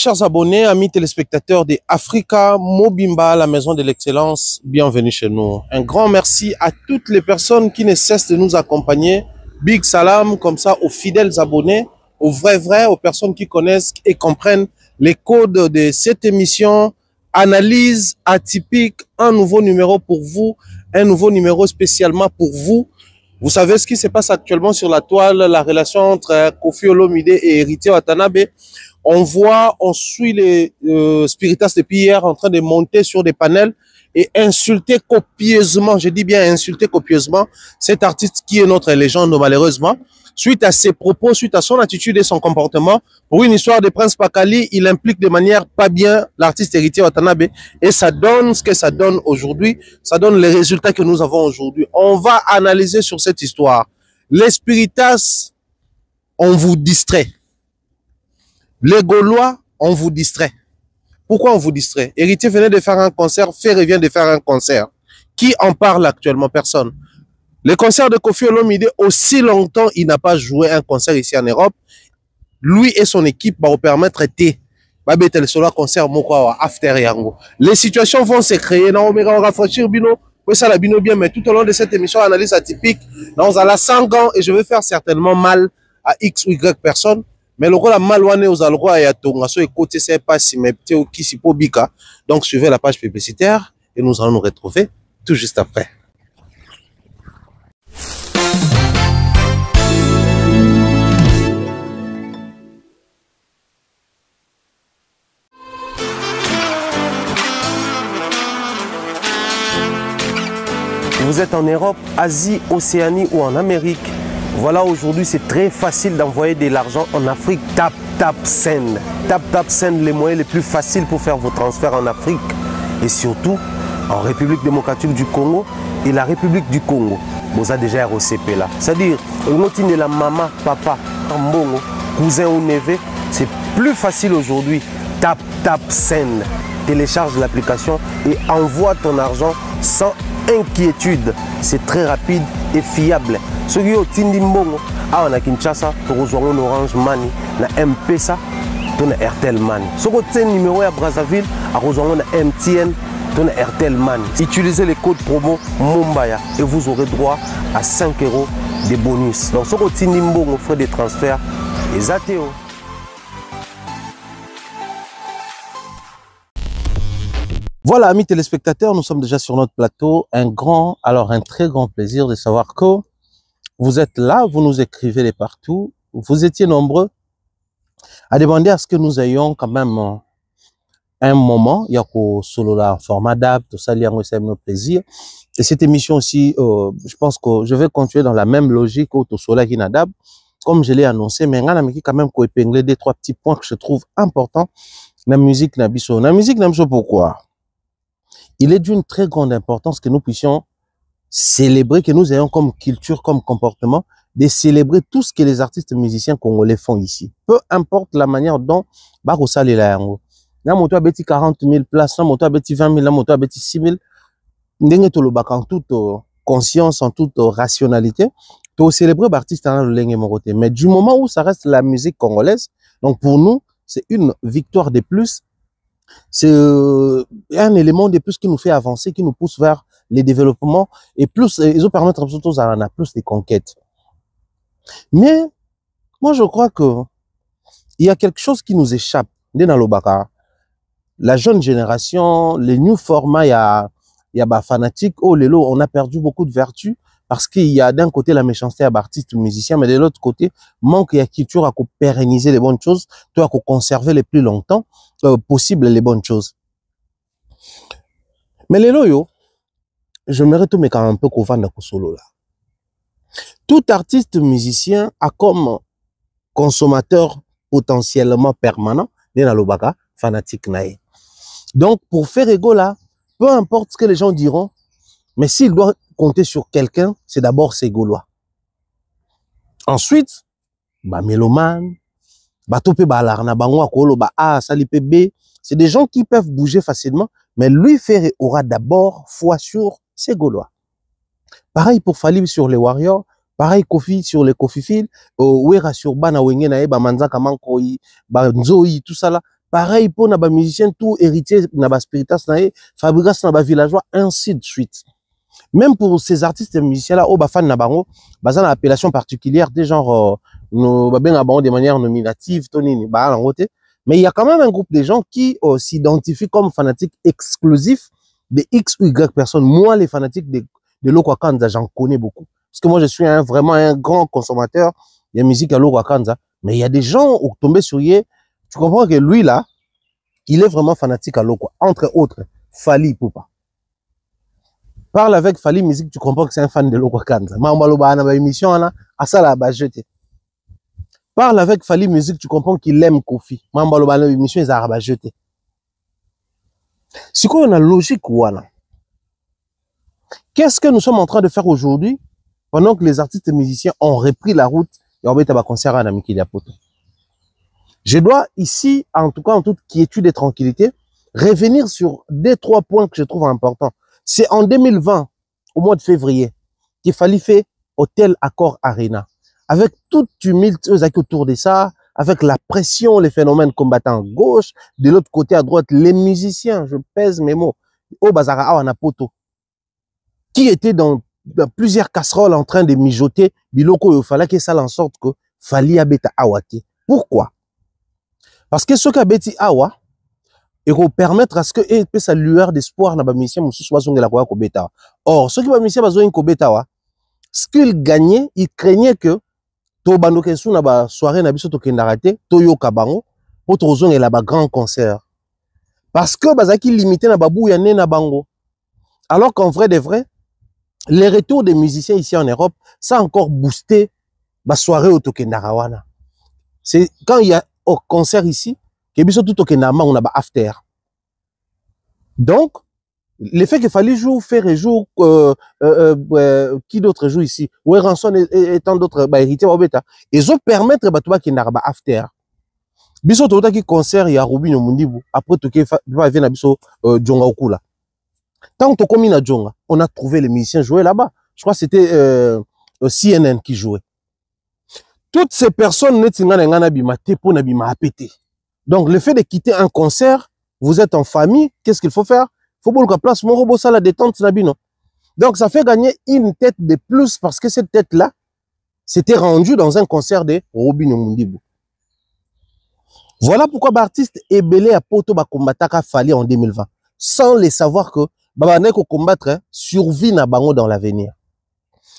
chers abonnés, amis téléspectateurs de Africa Mobimba, la maison de l'excellence, bienvenue chez nous. Un grand merci à toutes les personnes qui ne cessent de nous accompagner. Big salam, comme ça, aux fidèles abonnés, aux vrais, aux personnes qui connaissent et comprennent les codes de cette émission. Analyse atypique, un nouveau numéro pour vous, un nouveau numéro spécialement pour vous. Vous savez ce qui se passe actuellement sur la toile, la relation entre Koffi Olomide et Héritier Watanabe. On suit les spiritas depuis hier en train de monter sur des panels et insulter copieusement, je dis bien insulter copieusement, cet artiste qui est notre légende malheureusement. Suite à ses propos, suite à son attitude et son comportement, pour une histoire de Prince Pakali, il implique de manière pas bien l'artiste Héritier Watanabe et ça donne ce que ça donne aujourd'hui, ça donne les résultats que nous avons aujourd'hui. On va analyser sur cette histoire. Les spiritas, on vous distrait. Les Gaulois, on vous distrait. Pourquoi on vous distrait? Héritier venait de faire un concert, Ferré vient de faire un concert. Qui en parle actuellement? Personne. Le concert de Koffi Olomide, aussi longtemps il n'a pas joué un concert ici en Europe, lui et son équipe vont permettre de solo concert after yango. Les situations vont se créer, on va rafraîchir bino, ça la bino bien, mais tout au long de cette émission analyse atypique, on a 100 gants et je vais faire certainement mal à X ou Y personne. Mais le rôle a malouane aux alrois et à Tonga, so écoutez, c'est pas si mais petit ou qui si po bika. Donc suivez la page publicitaire et nous allons nous retrouver tout juste après. Vous êtes en Europe, Asie, Océanie ou en Amérique. Voilà, aujourd'hui, c'est très facile d'envoyer de l'argent en Afrique. Tap Send. Tap Send, les moyens les plus faciles pour faire vos transferts en Afrique. Et surtout, en République démocratique du Congo et la République du Congo. Vous avez déjà ROCP là. C'est-à-dire, on la maman, papa, mbongo, cousin ou neveu. C'est plus facile aujourd'hui. Tap Send. Télécharge l'application et envoie ton argent sans inquiétude. C'est très rapide et fiable. Ceux qui ont Tindi Mbongo, on a Kinshasa, on a Orange Money, on a M-Pesa, on a Airtel Money. Ceux qui ont numéro à Brazzaville, on a MTN, on a Airtel Money. Utilisez les codes promo Mumbaya et vous aurez droit à 5 € de bonus. Donc ceux qui ont Tindi Mbongo, frais de transfert, les ATO. Voilà, amis téléspectateurs, nous sommes déjà sur notre plateau. Un très grand plaisir de savoir que vous êtes là, vous nous écrivez de partout. Vous étiez nombreux à demander à ce que nous ayons quand même un moment. Il y a solo là en format DAB, tout ça, il y a nos plaisirs. Et cette émission aussi, je pense que je vais continuer dans la même logique au solo qui n'a DAB, comme je l'ai annoncé. Mais il y a quand même épingler 2-3 petits points que je trouve importants. La musique n'a pourquoi? Il est d'une très grande importance que nous puissions célébrer, que nous ayons comme culture, comme comportement, de célébrer tout ce que les artistes musiciens congolais font ici. Peu importe la manière dont Barossa les lango. Na moto abeti 40 000 places, na moto abeti 20 000, na moto abeti 6 000. Ndenge to lobaka en toute conscience, en toute rationalité, to célébrer l'artiste dans le lenge moroté. Mais du moment où ça reste la musique congolaise, donc pour nous, c'est une victoire de plus. C'est un élément de plus qui nous fait avancer, qui nous pousse vers les développements et plus, ils ont permis surtout à plus de conquêtes. Mais, moi je crois que il y a quelque chose qui nous échappe. La jeune génération, les new formats, il y a fanatique, oh lélo, on a perdu beaucoup de vertus parce qu'il y a d'un côté la méchanceté à artistes musiciens, mais de l'autre côté, manque de culture à pérenniser les bonnes choses, à conserver les plus longtemps possible les bonnes choses. Mais les loyaux, je me retrouve quand même un peu qu'on vende solo là. Tout artiste musicien a comme consommateur potentiellement permanent des nalobaka fanatique nae. Donc pour faire ego là, peu importe ce que les gens diront, mais s'il doit compter sur quelqu'un, c'est d'abord ses Gaulois. Ensuite, mélomane, c'est des gens qui peuvent bouger facilement, mais lui Ferré aura d'abord foi sur ses Gaulois. Pareil pour Falib sur les Warriors, pareil Koffi sur les Koffifil, Wera sur Bana Wenge Nae, Manza Kamankoi, Nzoi, tout ça là. pareil pour les musiciens, tout héritier, les spiritas, fabrikas, les villageois, ainsi de suite. Même pour ces artistes et musiciens-là, au bafan nabango, basant une appellation particulière, des genres, de manière nominative, mais il y a quand même un groupe de gens qui s'identifient comme fanatiques exclusifs de X ou Y personnes. Moi, les fanatiques de Lokwakanza, j'en connais beaucoup. Parce que moi, je suis vraiment un grand consommateur de musique à Lokwakanza. Mais il y a des gens qui tombés sur lui. Tu comprends que lui, là, il est vraiment fanatique à Lokwa. Entre autres, Fali Poupa. Parle avec Fali Musique, tu comprends que c'est un fan de Lokwakanza. Parle avec Fali Musique, tu comprends qu'il aime Kofi. Émission ils arabes jeté. C'est quoi la logique ouana? Qu'est-ce que nous sommes en train de faire aujourd'hui pendant que les artistes et musiciens ont repris la route et ont été à concert à Namiki Diapoto? Je dois ici, en tout cas en toute quiétude et tranquillité, revenir sur 2-3 points que je trouve importants. C'est en 2020, au mois de février, qu'il fallait faire Hôtel Accor Arena. Avec tout tumulte autour de ça, avec la pression, les phénomènes combattants gauche, de l'autre côté à droite, les musiciens, je pèse mes mots, au Bazara Awanapoto, qui étaient dans plusieurs casseroles en train de mijoter, biloko il fallait que ça en sorte que Fali Abeta Awate. Pourquoi? Parce que ce qu'Abeti Awa, et qu'on permettre à ce que et sa lueur d'espoir na ba mission mususu bazongela kwa kobeta. Or ceux qui ba mission bazo kobeta wa, ce qu'ils gagnaient, ils craignaient que to bandoke sou na ba soirée na biso to kendaraté, to yo kabango, pour to zongela ba grand concert. Parce que bazaki limité na babou ya na bango. Alors qu'en vrai de vrai, les retours des musiciens ici en Europe, ça a encore boosté ba soirée au Tokendarawana. C'est quand il y a un concert ici, que biso tout Tokendama on a ba after. Donc, le fait qu'il fallait jouer, faire jour, qui d'autres jouent ici, ou Ranson et tant d'autres, héritiers, ils ont permettre à qui n'a pas after. Biso tout qui concert, il y a Robin au Mundibu, après tout qui va venir à Biso Djonga Okula. Tant que comme à Djonga, on a trouvé les musiciens jouer là-bas. Je crois que c'était CNN qui jouait. Toutes ces personnes donc le fait de quitter un concert, vous êtes en famille, qu'est-ce qu'il faut faire? Il faut que la place mon robot ça la détente nabino. Donc ça fait gagner une tête de plus parce que cette tête là c'était rendu dans un concert de Robin Mundibu. Voilà pourquoi l'artiste est belé à Poto ba combataka Fali en 2020 sans les savoir que baba ko combattre survie na bango dans l'avenir.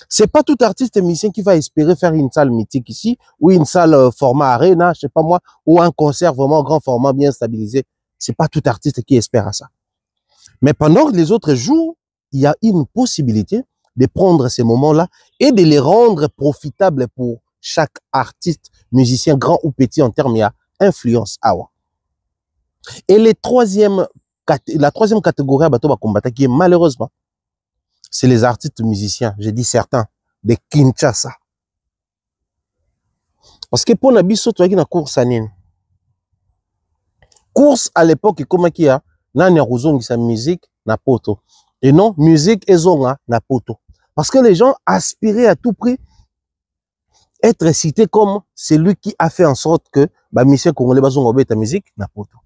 C'est pas tout artiste et musicien qui va espérer faire une salle mythique ici, ou une salle format arena, je sais pas moi, ou un concert vraiment grand format bien stabilisé. C'est pas tout artiste qui espère à ça. Mais pendant les autres jours, il y a une possibilité de prendre ces moments-là et de les rendre profitables pour chaque artiste, musicien, grand ou petit en termes d'influence. Et la troisième catégorie à bateau combattre qui est malheureusement, c'est les artistes musiciens, je dis certains, de Kinshasa. Parce que pour Nabiso, tu as une course à Nîmes. Course à l'époque, comme il y a, nani rozongi sa musique na poto. Et non, musique et zonga na poto. Parce que les gens aspiraient à tout prix être cités comme celui qui a fait en sorte que ba monsieur congolais bazonga beta musique na poto.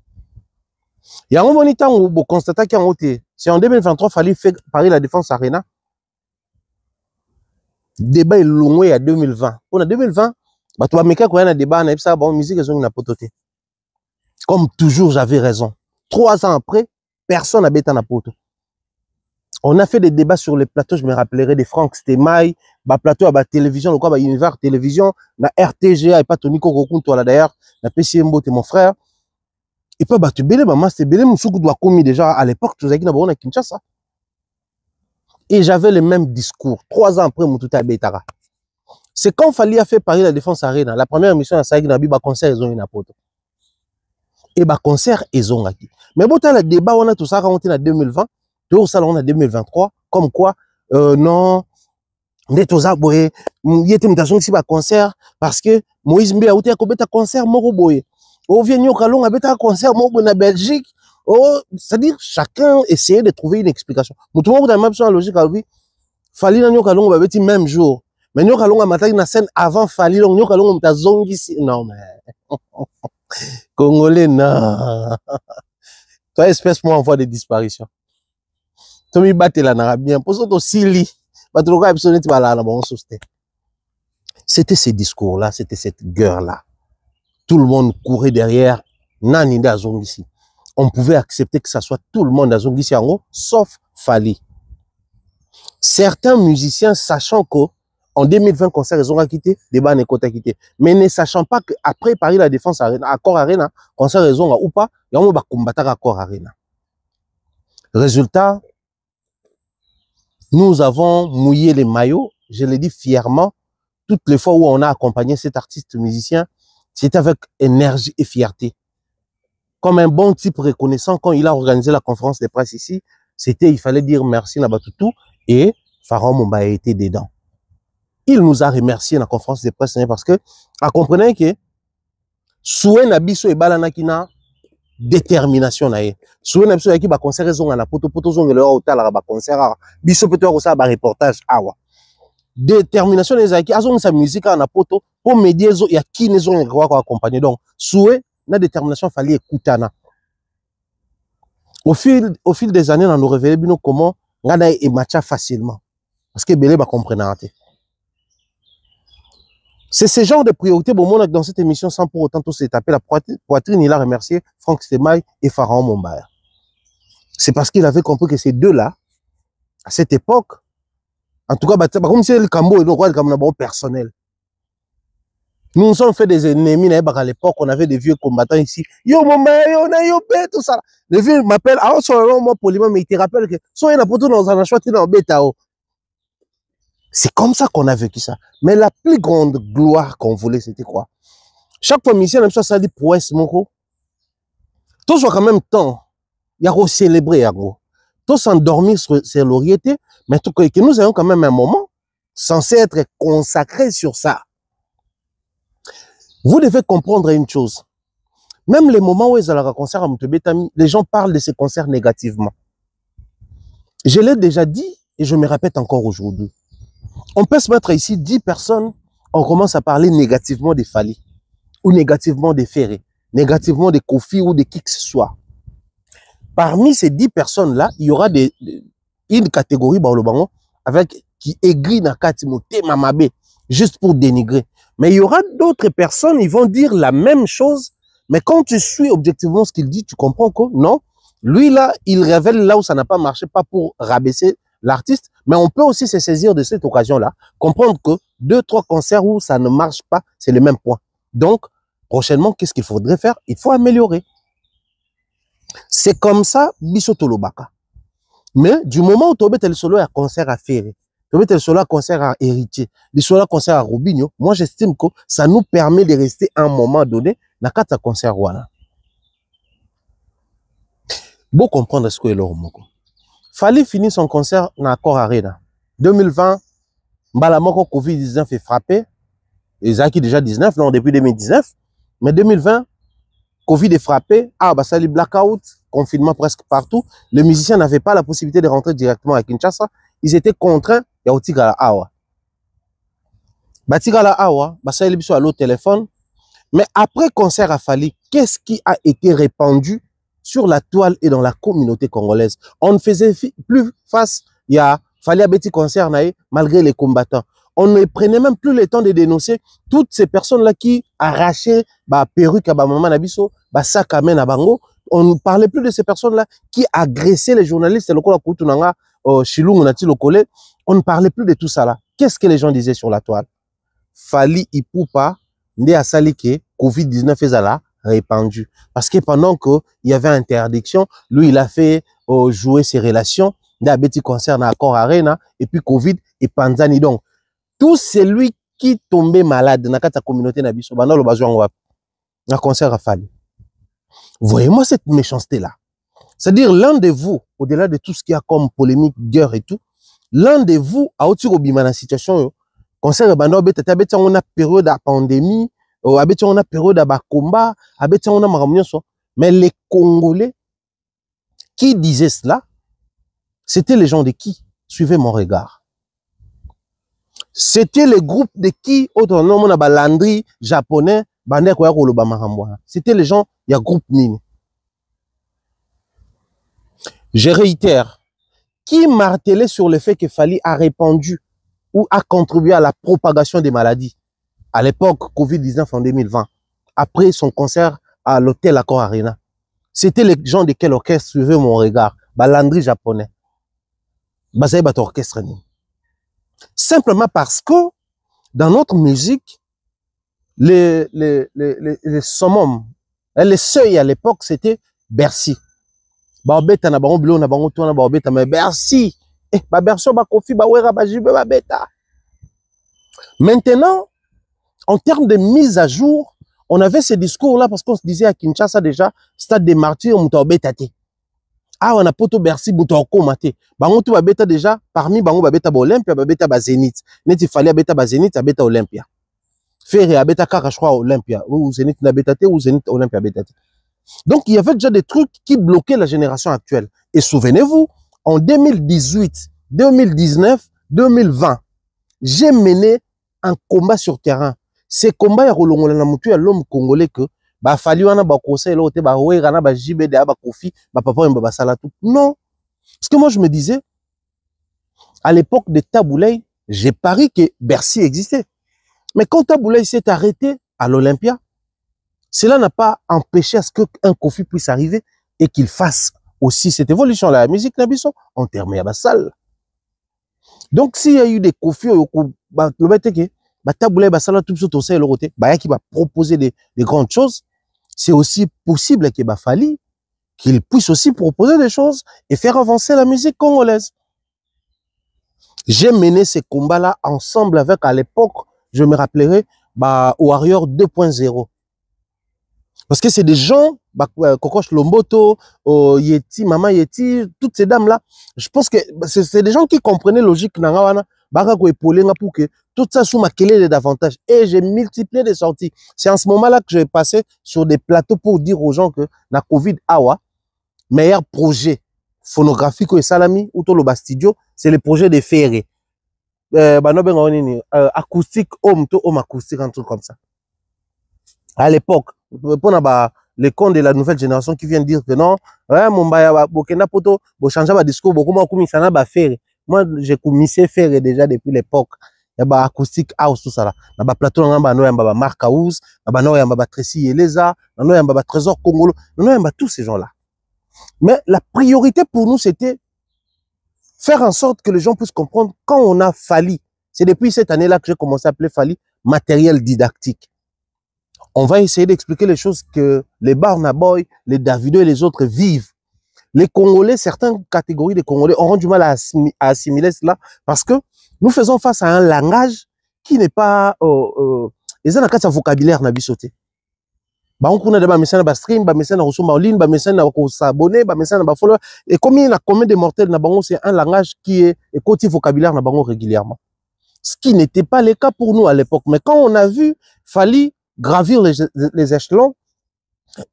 Il y a un bon temps où vous constatez qu'il y a un côté. C'est en 2023 fallait faire Paris la Défense Arena. Débat est long à 2020. On a 2020, bah tu vas me dire qu'il y a un débat, on a ça bon musique et zonga na poto. Comme toujours, j'avais raison. 3 ans après, personne n'a bêté na poto. On a fait des débats sur les plateaux, je me rappellerai de Franck Stemaille, bah plateau à la télévision, le quoi, bah Univers Télévision, na RTGA et pas Tony Kokokun, toi là d'ailleurs, na PCMBO, t'es mon frère. Et puis, bah tu belé, bah c'est belé, moussoukou doit commis déjà à l'époque, tu sais qui n'a pas Kinshasa. Et j'avais le même discours. 3 ans après, mon tout a bétara. C'est quand Fali a fait Paris la Défense Arena, la première émission à Saïg Nabi, bah concert, ils ont eu na poto. Et bah concert ils ont acquis. Mais bon, le débat on a tout ça quand on est en 2020, tout ça on a 2023, comme quoi non, des tout ça boy, il y a une mutation ici bah concert parce que Moïse Mbé a été à concert moko boy. Au vient kalon a beta concert moko na Belgique. Oh, c'est-à-dire chacun essayait de trouver une explication. Tout le monde a même sur la logique à lui. Fali na kalon ba beti même jour. Mais kalon a matin na scène avant Fali, kalon ta zongi non mais Congolais, non. Toi, espèce, moi, en voie de disparition. Toi, mi batte la narabien. Pour ça, aussi, li. C'était ces discours-là, c'était cette guerre-là. Tout le monde courait derrière Nani Azongisi. On pouvait accepter que ça soit tout le monde Azongisi en haut, sauf Fali. Certains musiciens, sachant qu'en 2020, concert, ils ont quitté, débat n'est pas quitté. Mais ne sachant pas qu'après Paris, la défense, accord Arena, concert, ils ont ou pas, il y a un combattre accord Arena. Résultat, nous avons mouillé les maillots, je le dis fièrement, toutes les fois où on a accompagné cet artiste musicien, c'était avec énergie et fierté. Comme un bon type reconnaissant, quand il a organisé la conférence de presse ici, c'était, il fallait dire merci Nabatoutou et Pharaon Momba a été dedans. Il nous a remercié dans la conférence de presse parce que, à comprendre que, souhait Nabiso et Balanakina, détermination nae. Souhait Nabiso et ba concert zonga na poto zonga le hôtel ba concert biso peut avoir ça ba reportage awa. Détermination les aiki azong sa musique na poto pour médier zo ya qui ne zong kwa accompagner donc souhait na détermination fallait écoutana. Au fil des années on nous révélé bino comment ngana e matcha facilement parce que belé ba comprendre. C'est ce genre de priorité bon dans cette émission sans pour autant tout se taper la poitrine. Il a remercié Franck Stemay et Pharaon Momba. C'est parce qu'il avait compris que ces deux-là, à cette époque, en tout cas, comme c'est le Cambo et le Cambo personnel. Nous nous sommes fait des ennemis à l'époque, on avait des vieux combattants ici. Yo, Momba, yo, na yo, tout ça. Les vieux m'appellent, ah, on moi poliment, mais ils te rappellent que, soit il y a pour dans un choix, dans bêta. C'est comme ça qu'on a vécu ça. Mais la plus grande gloire qu'on voulait, c'était quoi? Chaque fois, mission, même ça dit prouesse, mon gros. Tout soit quand même temps, il y a célébrer, gros. Tout s'endormir sur l'orienté, mais tout que nous ayons quand même un moment censé être consacré sur ça. Vous devez comprendre une chose. Même les moments où ils ont un concert à Moutebetami, les gens parlent de ces concerts négativement. Je l'ai déjà dit et je me répète encore aujourd'hui. On peut se mettre ici 10 personnes, on commence à parler négativement des Fali, ou négativement des Ferré, négativement des Kofi ou de qui que ce soit. Parmi ces 10 personnes-là, il y aura une catégorie avec qui aigrit na katimote mamabe, juste pour dénigrer. Mais il y aura d'autres personnes, ils vont dire la même chose, mais quand tu suis objectivement ce qu'il dit, tu comprends que non, lui là, il révèle là où ça n'a pas marché, pas pour rabaisser l'artiste, mais on peut aussi se saisir de cette occasion-là, comprendre que 2-3 concerts où ça ne marche pas, c'est le même point. Donc, prochainement, qu'est-ce qu'il faudrait faire? Il faut améliorer. C'est comme ça, biso tolobaka. Mais du moment où tu as le solo à concert à Ferré, tu as le solo à concert à Héritier, le solo à concert à Robinho, moi j'estime que ça nous permet de rester à un moment donné dans quatre concerts. Voilà. Bon comprendre ce que est l'homme. Fallait finir son concert dans Accor Arena. 2020, Mbalamoko Covid-19 est frappé. Ils ont déjà 19, non, depuis 2019. Mais 2020, Covid est frappé. Ah, bah, ça les blackout, confinement presque partout. Les musiciens n'avaient pas la possibilité de rentrer directement à Kinshasa. Ils étaient contraints. Il y a aussi Tigala Awa. Bah, Tigala Awa, bah, ça les à l'autre téléphone. Mais après concert à Fali, qu'est-ce qui a été répandu sur la toile et dans la communauté congolaise? On ne faisait plus face, il y a Fali à Betty concert malgré les combattants. On ne prenait même plus le temps de dénoncer toutes ces personnes-là qui arrachaient bah, perruque à maman Nabiso, bah, sac à main à bango. On ne parlait plus de ces personnes-là qui agressaient les journalistes. On ne parlait plus de tout ça là. Qu'est-ce que les gens disaient sur la toile? Fali Ipupa, Ndé Asali que Covid-19 est là répandu. Parce que pendant qu'il y avait interdiction, lui, il a fait jouer ses relations. Il a petit concert à Accor Arena, et puis Covid et Panzani. Donc, tout celui qui tombait malade dans la communauté Nabiso, dans le besoin un concert à Fali. Voyez-moi cette méchanceté-là. C'est-à-dire, l'un de vous, au-delà de tout ce qu'il y a comme polémique, guerre et tout, l'un de vous a aussi obima dans la situation, concert à Bando, on a période de pandémie, on a période de combat, on a mais les Congolais qui disaient cela, c'était les gens de qui? Suivez mon regard. C'était le groupe de qui? Autre nom, on a Landry, japonais, C'était les gens, il y a groupe Nini. Je réitère, qui martelait sur le fait que Fally a répandu ou a contribué à la propagation des maladies à l'époque Covid-19 en 2020, après son concert à l'hôtel Accor Arena. C'était les gens de quel orchestre suivaient mon regard? Landry japonais. Bazaï bat orchestre. Simplement parce que dans notre musique, les summum, les seuils à l'époque, c'était Bercy. Babeta na bango bilo na bango to na babeta mais Bercy. Ba Bercy ba Kofi ba Wera ba Jibe ba Beta. Maintenant, en termes de mise à jour, on avait ce discours-là parce qu'on se disait à Kinshasa déjà, stade des martyrs, on t'a bétaté. Ah, on a poto Bercy, on t'a commaté. Bango tout ba beta déjà, parmi bango ba beta ba Olympia, ba beta ba Zénith. Net il fallait beta ba Zénith, ba beta Olympia. Faire à beta kaka je crois Olympia, ou Zénith na bétaté ou Zénith Olympia bétaté. Donc, il y avait déjà des trucs qui bloquaient la génération actuelle. Et souvenez-vous, en 2018, 2019, 2020, j'ai mené un combat sur terrain. Ce combat, il y a l'homme congolais que bah fallu wana ba conseil là ba wera na ba JBD ba Kofi ba papa ba sala tout. Non. Parce que moi je me disais à l'époque de Taboulay, j'ai parié que Bercy existait. Mais quand Taboulay s'est arrêté à l'Olympia, cela n'a pas empêché à ce qu'un Kofi puisse arriver et qu'il fasse aussi cette évolution là, la musique Nabiso en termes de salle. Donc s'il y a eu des Kofi qui va proposer des grandes choses, c'est aussi possible qu'il fallu qu'il puisse aussi proposer des choses et faire avancer la musique congolaise. J'ai mené ces combats-là ensemble avec, à l'époque, je me rappellerai, Warrior 2.0. Parce que c'est des gens, Kokoch Lomboto, Yeti, Maman Yeti, toutes ces dames-là, je pense que c'est des gens qui comprenaient logique Nangawana, pour que tout ça soit maquillé davantage. Et j'ai multiplié des sorties. C'est en ce moment-là que j'ai passé sur des plateaux pour dire aux gens que la Covid Awa, meilleur projet phonographique et salami, ou tout le bastudio, c'est le projet de Ferré. Acoustique, home acoustique, un truc comme ça. À l'époque, pour les cons de la nouvelle génération qui viennent dire que non, ouais, mon bokena poto, bo changer ba discours, beaucoup moins comme ça ba faire. Moi, j'ai commencé faire déjà depuis l'époque. Il y a ba acoustique house tout ça là. Na ba plateau ngamba no yamba ba Mark House, na no yamba ba Tracy Eleza, na no yamba ba Trésor Congolo, na no yamba tous ces gens là. Mais la priorité pour nous c'était faire en sorte que les gens puissent comprendre quand on a Fally. C'est depuis cette année-là que j'ai commencé à appeler Fally matériel didactique. On va essayer d'expliquer les choses que les Burna Boy, les Davido et les autres vivent. Les Congolais, certaines catégories de Congolais auront du mal à assimiler cela parce que nous faisons face à un langage qui n'est pas ils ont un vocabulaire na bisoté. On connaît des messages na stream, des messages na ressources en ligne, des messages na s'abonner, des messages na follower et comme il y a combien de mortels na bango, c'est un langage qui est côté vocabulaire na bango régulièrement. Ce qui n'était pas le cas pour nous à l'époque, mais quand on a vu Fally gravir les échelons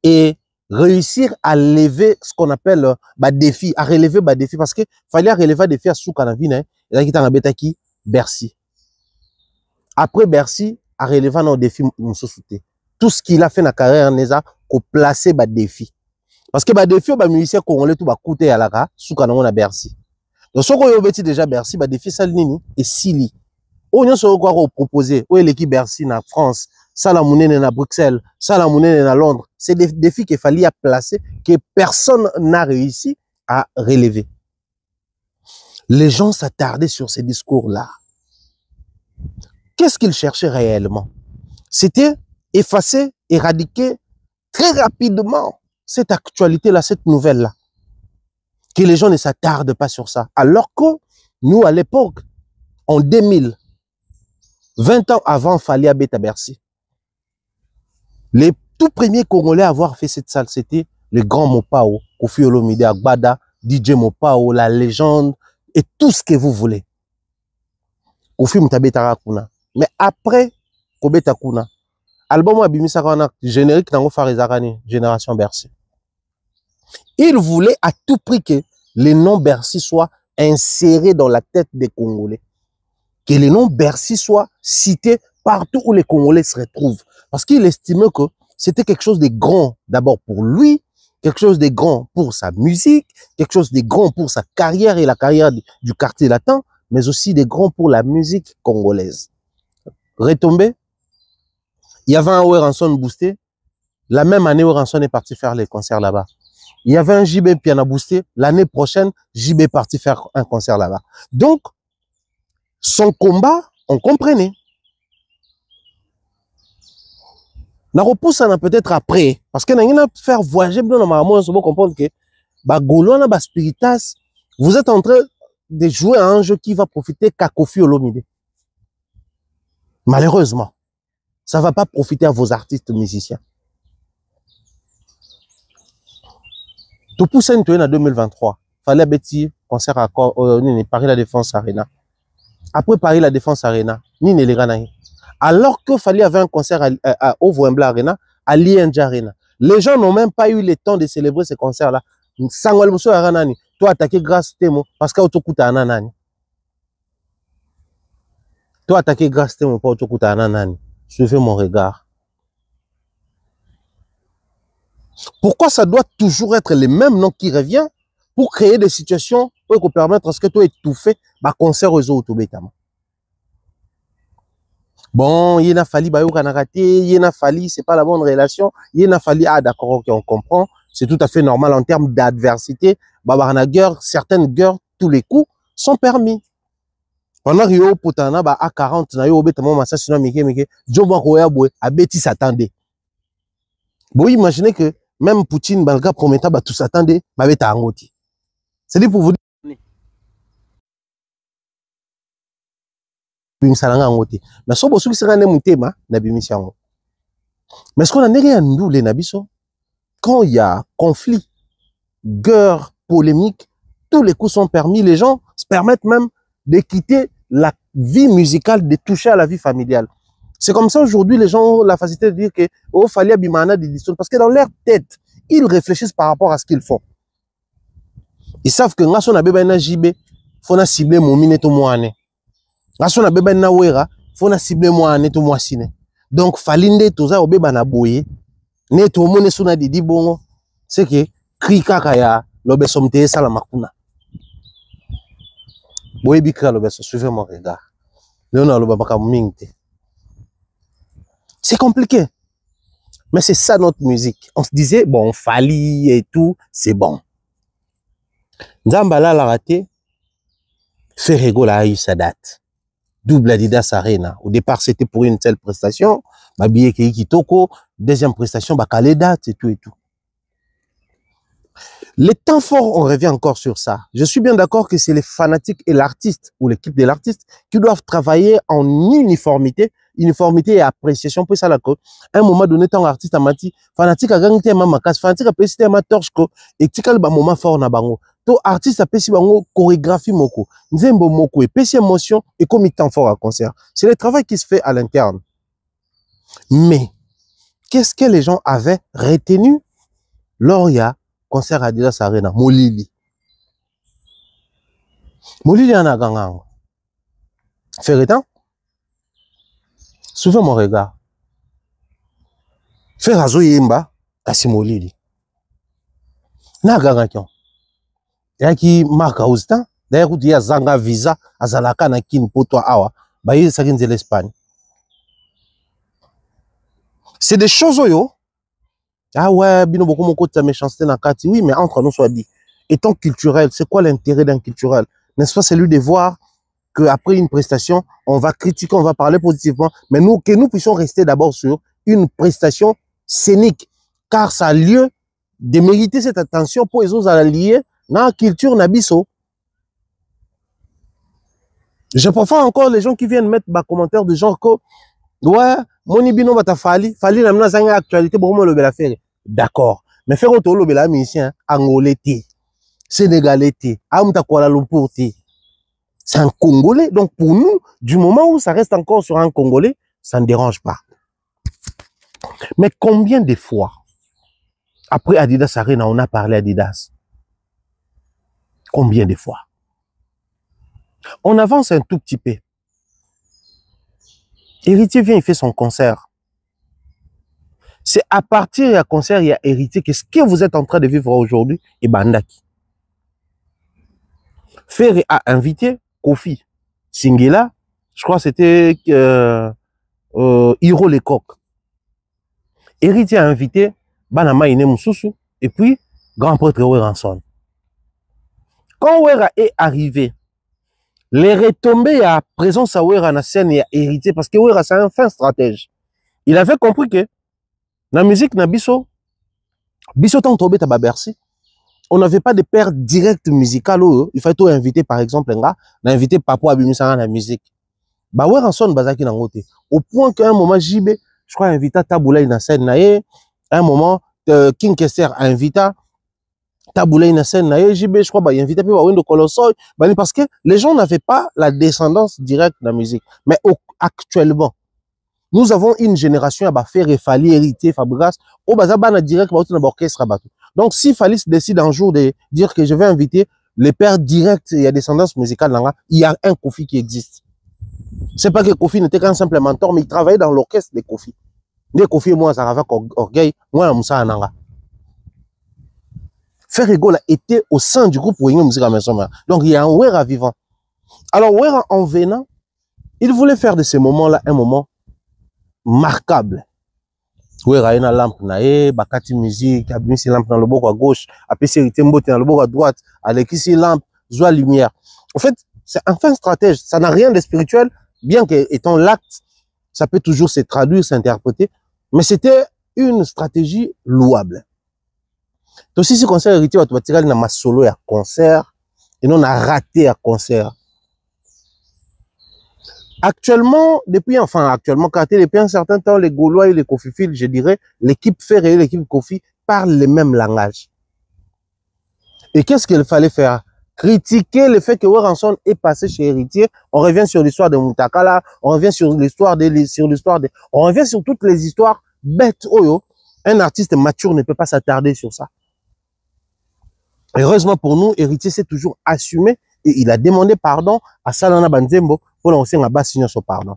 et réussir à lever ce qu'on appelle défi, à relever défi, parce que fallait relever défi à Soukanavine, et là qui Bercy. Après Bercy, à relever nos défis, tout ce qu'il a fait dans la carrière, n'est qu'au placer défi. Parce que défi, musicien congolais, tout va coûter à la Soukanavine à Bercy. Donc, ce qu'on a déjà Bercy, défi Salnini et Sili. On a proposé, où est l'équipe Bercy en France, Salamounene à Bruxelles, Salamounene à Londres. C'est des défis qu'il fallait placer, que personne n'a réussi à relever. Les gens s'attardaient sur ces discours-là. Qu'est-ce qu'ils cherchaient réellement? C'était effacer, éradiquer très rapidement cette actualité-là, cette nouvelle-là. Que les gens ne s'attardent pas sur ça. Alors que nous, à l'époque, en 2000, 20 ans avant Fally à Bercy, les tout premiers Congolais à avoir fait cette salle, c'était le grand Mopao, Koffi Olomide Agbada, DJ Mopao, la légende, et tout ce que vous voulez. Koffi Mutabeta Kuna. Mais après, Kobeta Kuna, album Abimisa Kana, générique Nango Farizarani, Génération Bercy. Il voulait à tout prix que le nom Bercy soit inséré dans la tête des Congolais. Que le nom Bercy soit cité partout où les Congolais se retrouvent. Parce qu'il estimait que c'était quelque chose de grand, d'abord pour lui, quelque chose de grand pour sa musique, quelque chose de grand pour sa carrière et la carrière du quartier latin, mais aussi de grand pour la musique congolaise. Retombé, il y avait un Ranson boosté. La même année, Ranson est parti faire les concerts là-bas. Il y avait un JB Piano boosté. L'année prochaine, JB est parti faire un concert là-bas. Donc, son combat, on comprenait. Na repousse ça peut-être après. Parce que n'a faire voyager, normalement, on peut comprendre que, Golo, na Spiritas, vous êtes en train de jouer à un jeu qui va profiter qu'à Kofi Olomide. Malheureusement, ça ne va pas profiter à vos artistes musiciens. Tout pour ça, en 2023, il fallait bâtir concert à Paris La Défense Arena. Après Paris La Défense Arena, ni ne les ganaille. Alors qu'il fallait avoir un concert à Ovo-Embla Arena, à Lienja Arena. Les gens n'ont même pas eu le temps de célébrer ce concert-là. Sangwal Mousso Aranani, toi attaqué grâce Temo, parce que Otokuta Ananani. Toi attaqué grâce Temo, pas Otokuta Ananani. Suivez mon regard. Pourquoi ça doit toujours être les mêmes noms qui reviennent pour créer des situations pour permettre à ce que tu étouffé, concert aux autres bon, il y a fallu il y a fallu, c'est pas la bonne relation, il y a fallu, ah d'accord, ok, on comprend, c'est tout à fait normal en termes d'adversité, certaines guerres, tous les coups sont permis. Pendant que yo potana à 40 na yo betamo masasino mike Jobo Royabwe a beti s'attendait. Bon, imaginez que même Poutine balga prometa tout s'attendait, ba beta angoti. C'est dit pour vous dire mais so bosu ki sera ne mutema na bimishango. Mais ce qu'on a néré en les nabiso quand il y a conflit, guerre, polémique, tous les coups sont permis, les gens se permettent même de quitter la vie musicale, de toucher à la vie familiale. C'est comme ça aujourd'hui, les gens ont la facilité de dire que oh, fallait bimana de l'histoire parce que dans leur tête, ils réfléchissent par rapport à ce qu'ils font. Ils savent que ngaso na beba na JB, faut na cibler mon mineto moane. Ngaso na beba na wera, faut na cibler moane to moasine. Donc falinde toza obeba na boye, ne to mone suna didi bongo, c'est que krika kaya lobe somte sala makuna. Boye bikra lobe so suivez mon regard. Léona loba baka mingte. C'est compliqué. Mais c'est ça notre musique. On se disait, bon, Fali et tout, c'est bon. Nzambala l'a raté. Ferrego a eu sa date. Double Adidas Arena. Au départ, c'était pour une telle prestation. Babiye Keiki Toko. Deuxième prestation, bakale date et tout et tout. Les temps forts, on revient encore sur ça. Je suis bien d'accord que c'est les fanatiques et l'artiste, ou l'équipe de l'artiste, qui doivent travailler en uniformité et appréciation pour ça la cause. À un moment donné, ton artiste a mati, fanatique a gagné ma macasse, fanatique a pécité ma torche ko, et tikal ba moment fort na bango. To artiste a pécité bango chorégraphie moko, nzembo moko, et pécité émotion, et comme il temps fort à concert. C'est le travail qui se fait à l'interne. Mais, qu'est-ce que les gens avaient retenu lors il y a concert à Adidas Arena? Molili. Molili en a gagné. Ferretan? Souvent mon regard. Faire razo yemba, kasi Molili. Na gagné. Yaki marka austin, d'ailleurs il y a zanga visa, azalaka na kin poto awa, ba yi sakin de l'Espagne. C'est des choses yo. Ah ouais, bino beaucoup mon côté méchanceté na kati. Oui, mais entre nous soit dit, étant culturel, c'est quoi l'intérêt d'un culturel? N'est-ce pas celui de voir qu'après une prestation, on va critiquer, on va parler positivement, mais nous, que nous puissions rester d'abord sur une prestation scénique, car ça a lieu de mériter cette attention pour les autres alliés dans la culture nabiso. Je préfère encore les gens qui viennent mettre des commentaires de genre que ouais, moni bino bata fali na mna zanga actualité beaucoup le bela faire. D'accord, mais faire auto le bela musicien angolais té, sénégalais té, amta Kuala Lumpur té. C'est un Congolais. Donc pour nous, du moment où ça reste encore sur un Congolais, ça ne dérange pas. Mais combien de fois, après Adidas Arena, on a parlé Adidas? Combien de fois? On avance un tout petit peu. Héritier vient, il fait son concert. C'est à partir du concert, il y a Héritier. Qu'est-ce que vous êtes en train de vivre aujourd'hui? Et Bandaki. Ferré a invité Kofi Singela, je crois que c'était Hiro Lecoq. Héritier a invité Banama Ine Moussoussou et puis grand prêtre Weranson. Quand Wera est arrivé, les retombées à présence à Wera na scène et Héritier, parce que Wera c'est un fin stratège. Il avait compris que la musique na biso tant tombé à Bercy, on n'avait pas de père direct musical. Il fallait tout inviter, par exemple, un gars, d'inviter Papo Abimisanga la musique. Bah, ouais, Ranson Bazaki Nangote. Au point qu'à un moment, JB, je crois, invita Taboulaï na scène naé. À un moment, King Kester a invité Taboulaï na scène naé. JB, je crois, bah, il invita puis Wendo Colossoy. Bah, parce que les gens n'avaient pas la descendance directe de la musique. Mais actuellement, nous avons une génération à faire Fali, Héritier, Fabregas, au Bazabana direct, dans l'orchestre. Donc, si Fali décide un jour de dire que je vais inviter les pères directs et à descendance musicale, il y a un Kofi qui existe. C'est pas que Kofi n'était qu'un simple mentor, mais il travaillait dans l'orchestre de Kofi. Dès Kofi, moi, ça avait orgueil, moi, Moussa Ananga. Ferrigola était au sein du groupe Wenge Musique à Maison. Donc, il y a un Wera vivant. Alors, Wera, en venant, il voulait faire de ces moments-là un moment marquable. Wera ina lampe nae, bakati musique, abimisi lampe dans le bord à gauche, apesi Héritier Mbote dans le bord à droite, alekisi lampe, joie lumière. En fait, c'est un fin stratège, ça n'a rien de spirituel, bien qu'étant l'acte, ça peut toujours se traduire, s'interpréter, mais c'était une stratégie louable. Donc si ce concert Héritier, tu vas tirer dans ma solo à concert, et non a raté à concert. Actuellement, depuis un certain temps, les Gaulois et les Kofifils, je dirais, l'équipe Ferré et l'équipe Kofi parlent le même langage. Et qu'est-ce qu'il fallait faire? Critiquer le fait que Weranson est passé chez Héritier. On revient sur l'histoire de Moutakala, on revient sur l'histoire on revient sur toutes les histoires bêtes. Un artiste mature ne peut pas s'attarder sur ça. Heureusement pour nous, Héritier s'est toujours assumé et il a demandé pardon à Salana Banzembo pour lancer un bas signer son pardon.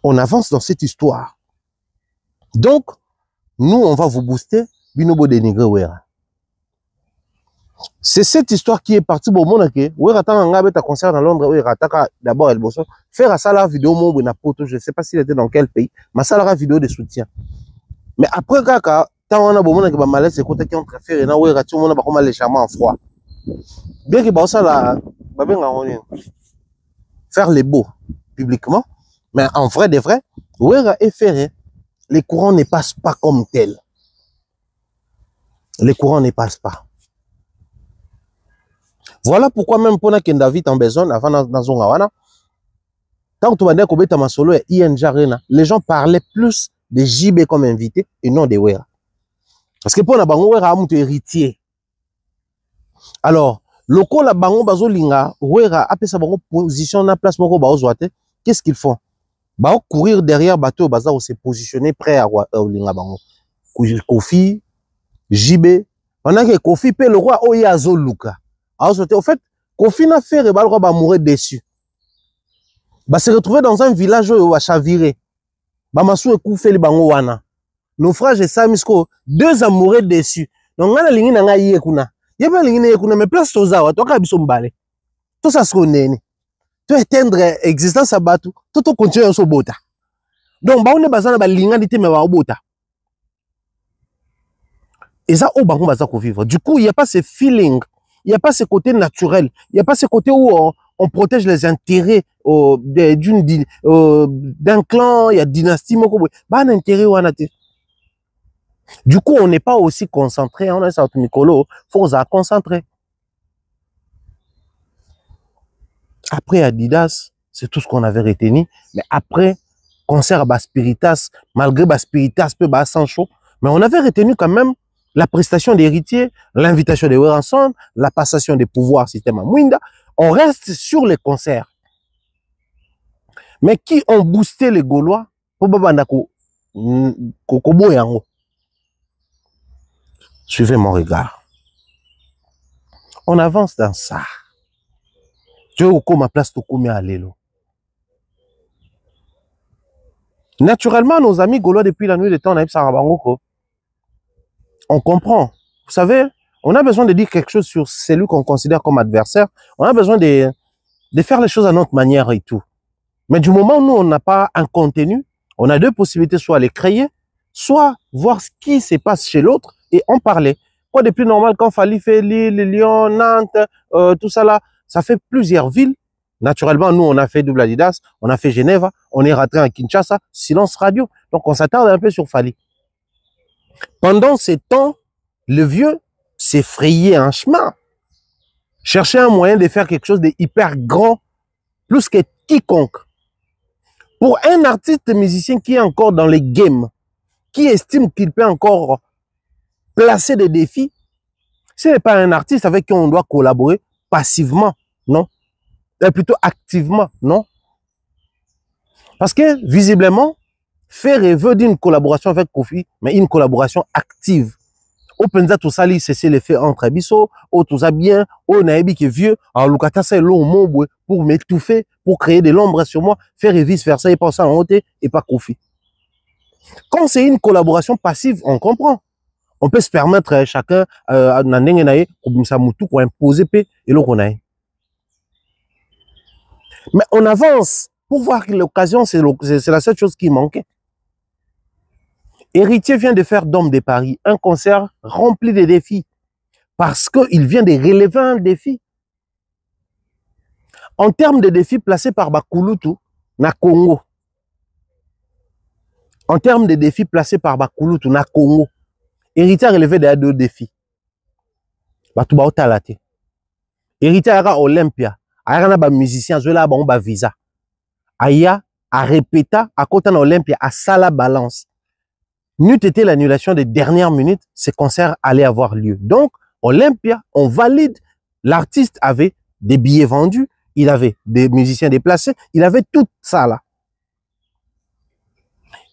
On avance dans cette histoire. Donc, nous, on va vous booster, binobo dénigrer Wera. C'est cette histoire qui est partie pour mon que Wera tanga beta concert dans Londres, Wera taka d'abord El Bosso faire à ça la vidéo mon na poto, je ne sais pas s'il était dans quel pays, mais ça la vidéo de soutien. Mais après kaka tant on a bon que ba malaise côté qui ont préféré na Wera tout monde ba comme légèrement en froid. Bien que bah ça la faire les beaux publiquement, mais en vrai de vrai, Wera est ferré. Les courants ne passent pas comme tel. Les courants ne passent pas. Voilà pourquoi même pour que David en besoin avant dans son gawana, tant que tu vas dire que ma solo et INJ Arena, les gens parlaient plus de JB comme invité et non de Wera. Parce que pour la bango Wera a un héritier. Alors, loko la bango bazo linga Wera a sa bango position na place moko bazo zoate. Qu'est-ce qu'ils font? Bazo courir derrière bateau bazo se positionner prêt à linga bango. Kofi, JB, pendant que Kofi paie le roi Oyazo Luka. Alors, au fait, Kofi n'a fait le roi va mourir déçu. Bah se retrouver dans un village où il va chavirer. Bah massou et koufé le bango wana. Naufrage et Samisko, deux amoureux déçus. Donc on a lingi na nga yekuna. Yeba lingi na yekuna mais place tozawa, to ka biso mbale. Tout ça se connaît. To éteindre existence à batu, tout continuer so bota. Donc ba on est bazana ba linga dite mais ba bota. Et ça, au bango baza ko vivre. Du coup, il n'y a pas ce feeling, il n'y a pas ce côté naturel, il n'y a pas ce côté où on protège les intérêts d'un clan, il y a dynastie, bah un intérêt ou un intérêt. Du coup, on n'est pas aussi concentré, on a ça Mikolo, faut se concentrer. Après Adidas, c'est tout ce qu'on avait retenu, mais après concert à Spiritas, malgré Spiritas peu bas sans chaud, mais on avait retenu quand même la prestation d'héritier, l'invitation de Weranson, la passation des pouvoirs système à Mwinda. On reste sur les concerts. Mais qui ont boosté les Gaulois pour Babandako Kokobo Yango? Suivez mon regard. On avance dans ça. Tu veux ma place to combien à l'élo. Naturellement, nos amis gaulois, depuis la nuit des temps, on comprend. Vous savez, on a besoin de dire quelque chose sur celui qu'on considère comme adversaire. On a besoin de faire les choses à notre manière et tout. Mais du moment où nous, on n'a pas un contenu, on a deux possibilités, soit les créer, soit voir ce qui se passe chez l'autre et en parler. Quoi de plus normal quand Fally fait Lille, Lyon, Nantes, tout ça là, ça fait plusieurs villes. Naturellement, nous, on a fait Double Adidas, on a fait Genève, on est rentré à Kinshasa, silence radio. Donc, on s'attarde un peu sur Fally. Pendant ces temps, le vieux s'est frayé un chemin. Cherchait un moyen de faire quelque chose de hyper grand, plus que quiconque. Pour un artiste musicien qui est encore dans les games, qui estime qu'il peut encore placer des défis, ce n'est pas un artiste avec qui on doit collaborer passivement, non. Plutôt activement, non. Parce que, visiblement, Ferré veut d'une collaboration avec Kofi, mais une collaboration active. Au penza tout ça, c'est l'effet entre abisso, au tout ça bien, au naïbi qui est vieux, alors Lukata c'est l'homme pour m'étouffer, pour créer de l'ombre sur moi, faire vice versa et penser en haute et pas Kofi. Quand c'est une collaboration passive, on comprend. On peut se permettre chacun à imposer et l'autre. Mais on avance pour voir que l'occasion, c'est la seule chose qui manquait. Héritier vient de faire Dôme de Paris, un concert rempli de défis, parce qu'il vient de relever un défi. En termes de défis placés par Bakulutu, na Congo. En termes de défis placés par Bakulutu, na Congo, Héritier a relevé deux défis. Batouba Otalate. Héritier a Olympia. Aya na ba musicien, zola ba visa. Aya a répété à côté de Olympia, à Sala Balance. N'eût été l'annulation des dernières minutes, ce concert allait avoir lieu. Donc, Olympia, on valide. L'artiste avait des billets vendus, il avait des musiciens déplacés, il avait tout ça là.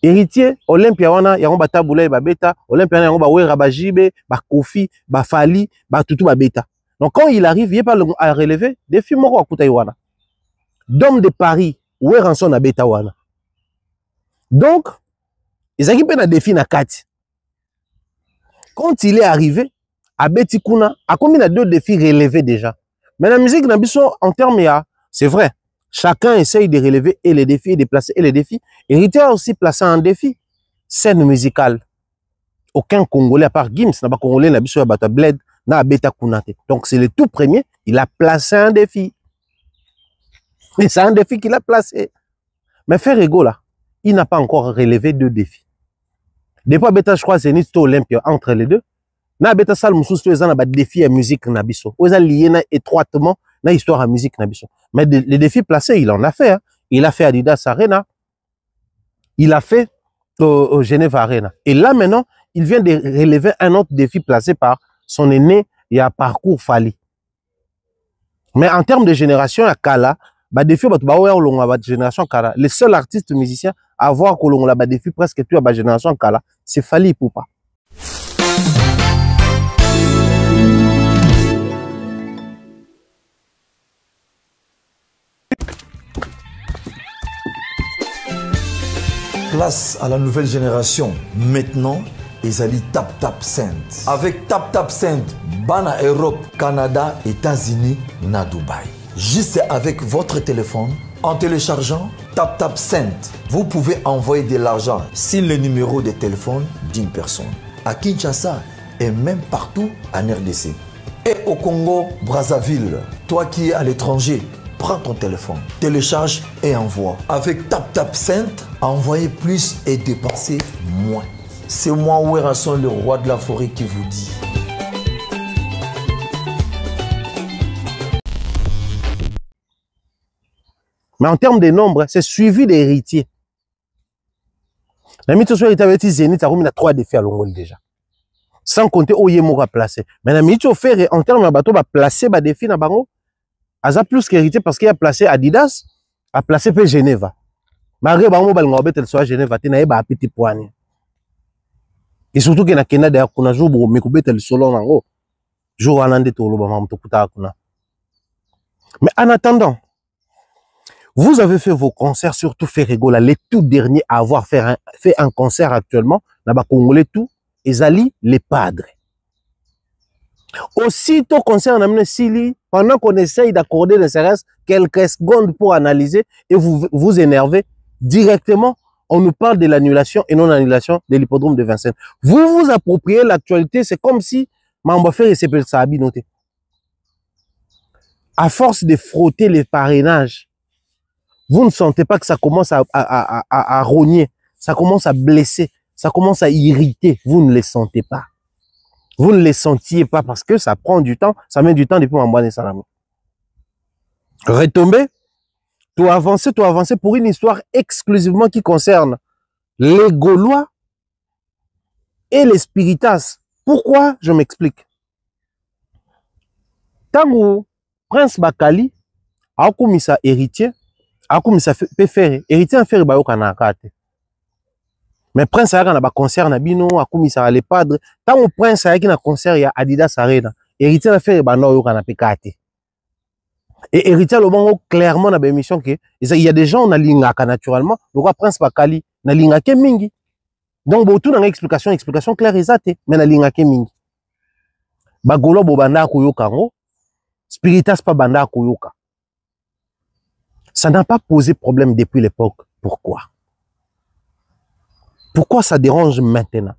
Héritier, Olympia wana, yango bataboula ba beta, Olympia yango ba wera ba jibe, ba Kofi, ba Fally, ba tutu ba beta. Donc quand il arrive, il n'est pas à relever des films moko akuta wana. Dôme de Paris, wera son na beta wana. Donc, ils ont un défi na kati. Quand il est arrivé, à Beti Kuna, à combien de deux défis relevés déjà. Mais la musique n'abisso en termes, c'est vrai, chacun essaye de relever et les défis, et de placer et les défis. Héritier a aussi placé un défi, scène musicale. Aucun Congolais, à part Gims, n'a pas Congolais, n'abisso à Bata Bled, n'a Beta Kunate. Donc c'est le tout premier, il a placé un défi. Et c'est un défi qu'il a placé. Mais Ferrego là, il n'a pas encore relevé deux défis. Depuis Beta, je crois, c'est Nito Olympia entre les deux. Na Beta Sal Moussous, ils ont des défis à musique nabiso. Ils ont lié étroitement na histoire à musique nabiso. Mais les défis placés, il en a fait. Hein. Il a fait Adidas Arena. Il a fait Genève Arena. Et là, maintenant, il vient de relever un autre défi placé par son aîné et à parcours Fally. Mais en termes de génération, à Kala, bah défi génération Kala. Le seul artiste musicien à avoir que l'on a défi presque tout à la génération Kala, c'est Fally Ipupa. Place à la nouvelle génération. Maintenant, ils allaient Tap Tap Send. Avec Tap Tap Send, Bana Europe, Canada, États-Unis, na Dubaï. Juste avec votre téléphone, en téléchargeant Tap Tap Send, vous pouvez envoyer de l'argent sur le numéro de téléphone d'une personne. À Kinshasa et même partout en RDC. Et au Congo, Brazzaville, toi qui es à l'étranger, prends ton téléphone, télécharge et envoie. Avec Tap Tap Send, envoyez plus et dépensez moins. C'est moi, Werasson, le roi de la forêt, qui vous dit. Mais en termes de nombre, c'est suivi des héritiers. La mythe sur avait Zénith, a 3 défis à Longol déjà. Sans compter où il est placé. Mais la mythe fait en termes de bateau, va placer des défis dans Bango. Aza plus qu'héritier parce qu'il a placé Adidas, a placé P Genève. Malgré Bango, il soit Genève, il a un petit point. Et surtout qu'il y a Canada, il y a un jour où il y a un solo. Jour à l'an de tout le monde, mais en attendant, Vous avez fait vos concerts, surtout Ferrego, là, les tout derniers à avoir fait un concert actuellement, là-bas, Congolais tout, Ezali, les padres. Aussitôt concert, on a amené Sili, pendant qu'on essaye d'accorder ne serait-ce quelques secondes pour analyser et vous énervez, directement, on nous parle de l'annulation et non-annulation de l'hippodrome de Vincennes. Vous vous appropriez l'actualité, c'est comme si Mambafer et Sepel Sahabi noté. À force de frotter les parrainages, vous ne sentez pas que ça commence à rogner, ça commence à blesser, ça commence à irriter. Vous ne les sentez pas. Vous ne les sentiez pas parce que ça prend du temps, ça met du temps depuis Mambane Salam. Retomber, tout avancer pour une histoire exclusivement qui concerne les Gaulois et les Spiritas. Pourquoi? Je m'explique. Tango, Prince Bakali, a commis sa héritier, a commis sa faire héritier en faire bayo kanakate. Mais Prince a un concert na bino, a commis sa les padres. Tant au Prince a un concert ya Adidas Arena, héritier a fait bano yo kanapekate. Et héritier le bon clairement na émission que il y a des gens na lingaka naturellement, le roi Prince Bakali na lingaka mingi. Donc beaucoup dans explication claire exacte, mais na lingaka mingi. Bagolo bo banda koyoka ngo, Spiritas pa banda koyoka. Ça n'a pas posé problème depuis l'époque. Pourquoi? Pourquoi ça dérange maintenant?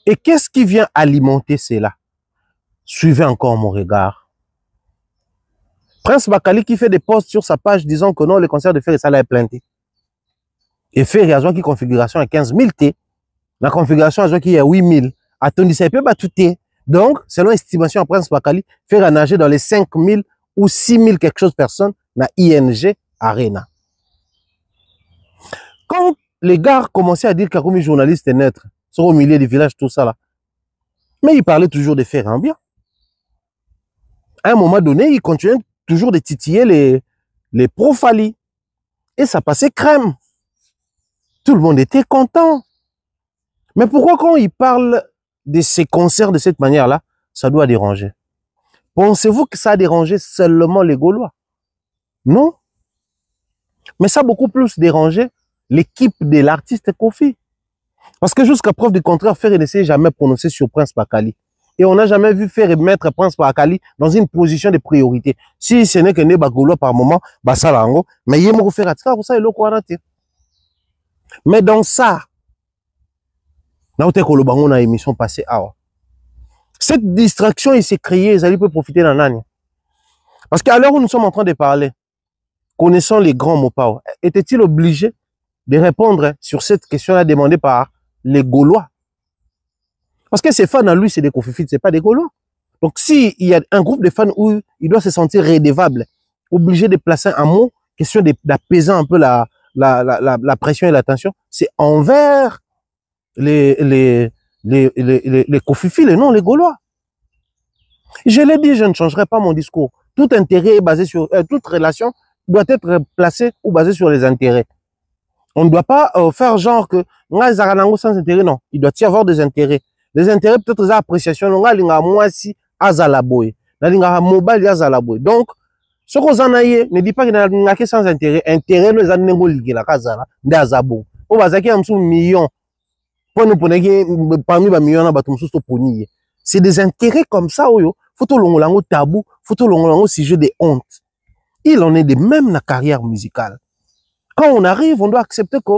Et qu'est-ce qui vient alimenter cela? Suivez encore mon regard. Prince Bakali qui fait des posts sur sa page disant que non, le concert de Fer est planté. Et Fer a qui configuration à 15 000 T. La configuration a qui est à 8 000. Attendez, ça peut pas tout T. Donc, selon estimation à Prince Bakali, Fer a nagé dans les 5 000 ou 6 000 quelque chose de personnes dans ING Arena. Quand les gars commençaient à dire qu'il y a comme journaliste neutre, sont au milieu du village, tout ça là. Mais il parlait toujours de faire un bien. À un moment donné, il continuait toujours de titiller les profali. Et ça passait crème. Tout le monde était content. Mais pourquoi quand il parle de ces concerts de cette manière-là, ça doit déranger? Pensez-vous que ça a dérangé seulement les Gaulois? Non. Mais ça a beaucoup plus dérangé l'équipe de l'artiste Kofi. Parce que jusqu'à preuve du contraire, Fer ne s'est jamais prononcé sur Prince Bakali. Et on n'a jamais vu Fer mettre Prince Bakali dans une position de priorité. Si ce n'est que ne Bagolo par moment, Basalango, mais il faut faire ça, ça, mais dans ça, dans la émission passée, cette distraction, il s'est créée, ça peut profiter d'un an. Parce qu'à l'heure où nous sommes en train de parler, connaissant les grands mots, était-il obligé de répondre sur cette question-là demandée par les Gaulois? Parce que ces fans à lui, c'est des Kofifites, c'est pas des Gaulois. Donc, s'il y a un groupe de fans où il doit se sentir redevable, obligé de placer un mot, question d'apaiser un peu la pression et la tension, c'est envers les Kofifites et non les Gaulois. Je l'ai dit, je ne changerai pas mon discours. Tout intérêt est basé sur, toute relation doit être placée ou basée sur les intérêts. On ne doit pas faire genre que sans intérêt, non. Il doit y avoir des intérêts. Les intérêts, peut-être des appréciations. Moi, si, azalaboy. Donc, ce qu'on a ne dit pas qu'il n'y a que sans intérêt. Intérêt, nous avons ligué la casa, d'azabo. On va dire qu'il y a un million. Pour nous, parmi les millions, c'est des intérêts comme ça, faut tout le tabou, faut tout le sujet de honte. Il en est de même dans la carrière musicale. Quand on arrive, on doit accepter que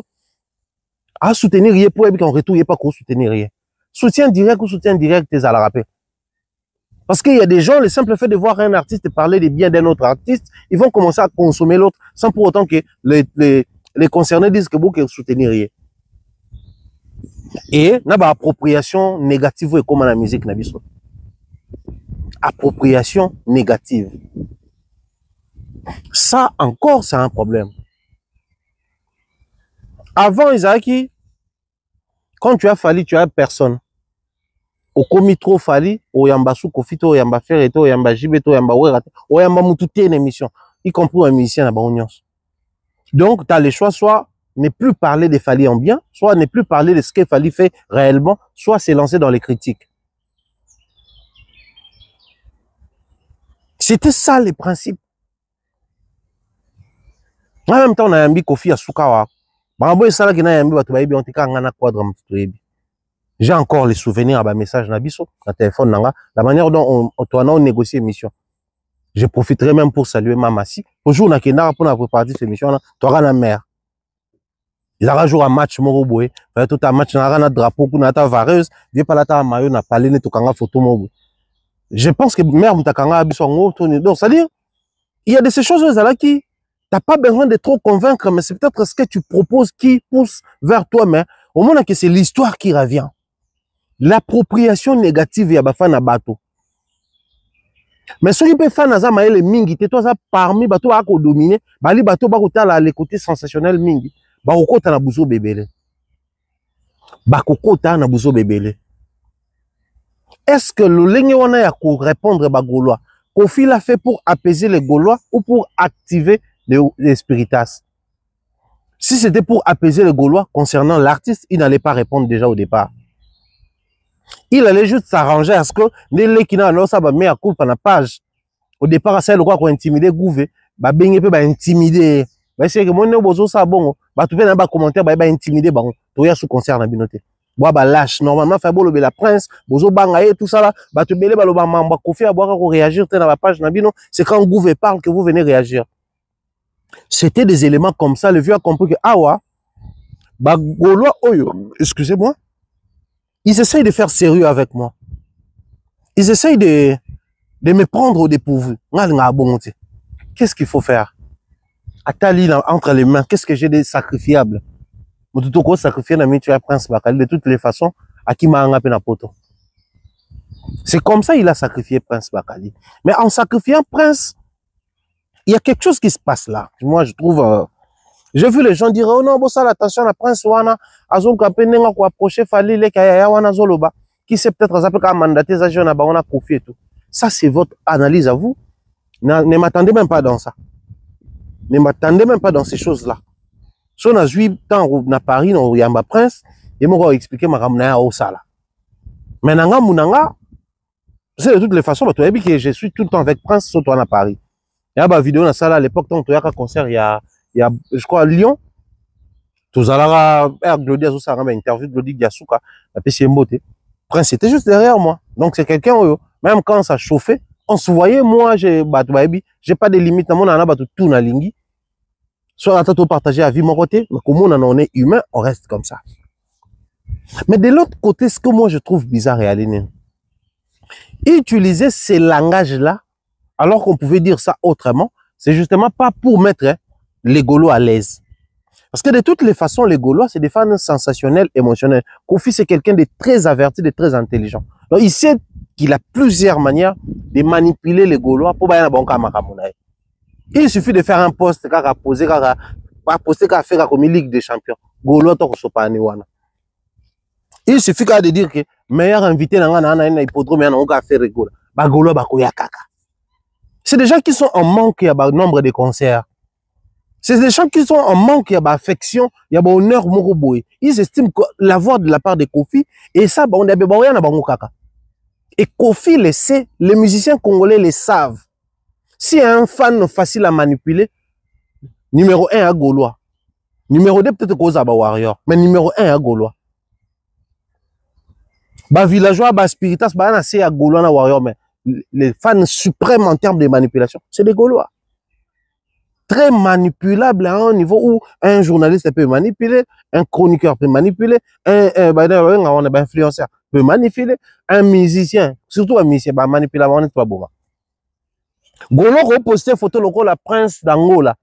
à soutenir rien pour qu'on retourne pas qu'on soutenir rien. Soutien direct ou soutien direct, t'es à la rappeler. Parce qu'il y a des gens, le simple fait de voir un artiste parler des biens d'un autre artiste, ils vont commencer à consommer l'autre sans pour autant que les concernés disent que vous ne soutenez rien. Et n'a pas appropriation négative et comme la musique n'a pas. Appropriation négative. Ça encore, c'est un problème. Avant Isaki, quand tu as fallu, tu as personne. Au commis trop fallu, au yamba sou kofito, au yamba ferreto, au yamba jibeto, au yamba ouerate, au yamba moutouté une émission, y compris un musicien à Baonions. Donc, tu as le choix, soit ne plus parler de Fali en bien, soit ne plus parler de ce que Fali fait réellement, soit se lancer dans les critiques. C'était ça les principes. En même temps, on a un Kofi à Soukawa. Bah, ça là qui n'a un bateau baby on tika ngana quadre j'ai encore les souvenirs à ma message na biso na téléphone nanga la manière dont on négocie émission. Je profiterai même pour saluer Mamassi. Aujourd'hui na kena pour na préparer cette émission là, toi na mère. Il a joué un match Moroboé, fait tout un match na drapeau pour na ta vareuse, viens pas là ta maillot na palé ne to kanga photo mobo. Je pense que mère mutakanga biso ngo donc c'est à dire il y a de ces choses là qui t'as pas besoin de trop convaincre, mais c'est peut-être ce que tu proposes qui pousse vers toi, mais au moins que c'est l'histoire qui revient. L'appropriation négative ya bafana bato. Mais ceux qui peuvent faire naza maele mingi, te toi ça parmi bato ba ko dominer, bali bato ba ko tala les côtés sensationnels mingi, ba ko kota na buzo bebele. Ba ko kota na buzo bebele. Est-ce que le lenge wana ya ko répondre ba Gaulois, Kofi l'a fait pour apaiser les Gaulois ou pour activer les spiritas? Si c'était pour apaiser les Gaulois concernant l'artiste, il n'allait pas répondre déjà au départ. Il allait juste s'arranger à ce que les qui n'ont pas mis à coup pendant la page. Au départ, c'est le quoi qu'on intimider Gouvé, bah bengue peut intimider. Bah c'est que mon bozo ça bon, bah tu peux dans bas commentaire bah intimider bah tu y a sous concert na binoté. Bois bah lâche normalement fait beau le la prince, bozo bangaye tout ça là, bah tu belé bah le mamba Kofi à boire pour réagir dans la page na bino, c'est quand Gouvé parle que vous venez réagir. C'était des éléments comme ça, le vieux a compris que awa bah Gaulois oyo, excusez-moi. Ils essayent de faire sérieux avec moi. Ils essayent de me prendre au dépourvu. Qu'est-ce qu'il faut faire? Atali entre les mains, qu'est-ce que j'ai de sacrifiable? Je sacrifier Prince Bakali de toutes les façons à qui m'a engagé na poto. C'est comme ça qu'il a sacrifié Prince Bakali. Mais en sacrifiant Prince, il y a quelque chose qui se passe là. Moi, je trouve... J'ai vu les gens dire, oh non, bon ça, attention, la Prince Wana, Azon Kapenenga ko approcher Fali le Kaya Wana Zoloba, qui sait peut-être Azapé ka mandaté za jeune on a Kofi et tout. Ça, c'est votre analyse à vous. Ne m'attendez même pas dans ça. Ne m'attendez même pas dans ces choses-là. Si on a vu tant à Paris, on y a ma Prince, et moi, expliquer ma ramena au sala. Mais nanga munanga, c'est de toutes les façons, tu as vu que je suis tout le temps avec Prince, sauf toi à Paris. Il y a une vidéo dans ça à l'époque, tant tu as un concert, il y a, je crois, à Lyon. Tous à la Glody a une interview de Glody Diasuka, la PC Mbote. Prince était juste derrière moi. Donc c'est quelqu'un, même quand ça chauffait, on se voyait, moi, j'ai pas de limite, on a tout na lingi. Soit la tête partagée à vie mon côté, mais comme on est humain, on reste comme ça. Mais de l'autre côté, ce que moi je trouve bizarre et aligné, utiliser ces langages-là, alors qu'on pouvait dire ça autrement, c'est justement pas pour mettre les Gaulois à l'aise. Parce que de toutes les façons, les Gaulois, c'est des fans sensationnels, émotionnels. Kofi, c'est quelqu'un de très averti, de très intelligent. Donc, il sait qu'il a plusieurs manières de manipuler les Gaulois pour bailler bon kamakamunaï. Il suffit de faire un post, poster, faire comme une Ligue des Champions. Gaulois, il suffit de dire que meilleur invité dans un hippodrome, on va faire Gaulois. Gaulois, c'est des gens qui sont en manque, il y a un nombre de concerts. C'est des gens qui sont en manque, il y a affection, il y a honneur Moroboé. Ils estiment l'avoir de la part de Kofi, et ça, on a besoin de kaka. Et Kofi le sait, les musiciens congolais le savent. Si un fan facile à manipuler, numéro 1 à Gaulois. Numéro 2 peut-être cause à Warrior, mais numéro 1 à Gaulois. Villageois, spiritas, c'est à Gaulois à Warrior, mais les fans suprêmes en termes de manipulation, c'est des Gaulois. Très manipulable à un niveau où un journaliste peut manipuler, un chroniqueur peut manipuler, un influenceur peut manipuler, un musicien, surtout un musicien, manipuler, on n'est pas bon. Golo a posté photo loco la Prince d'Angola.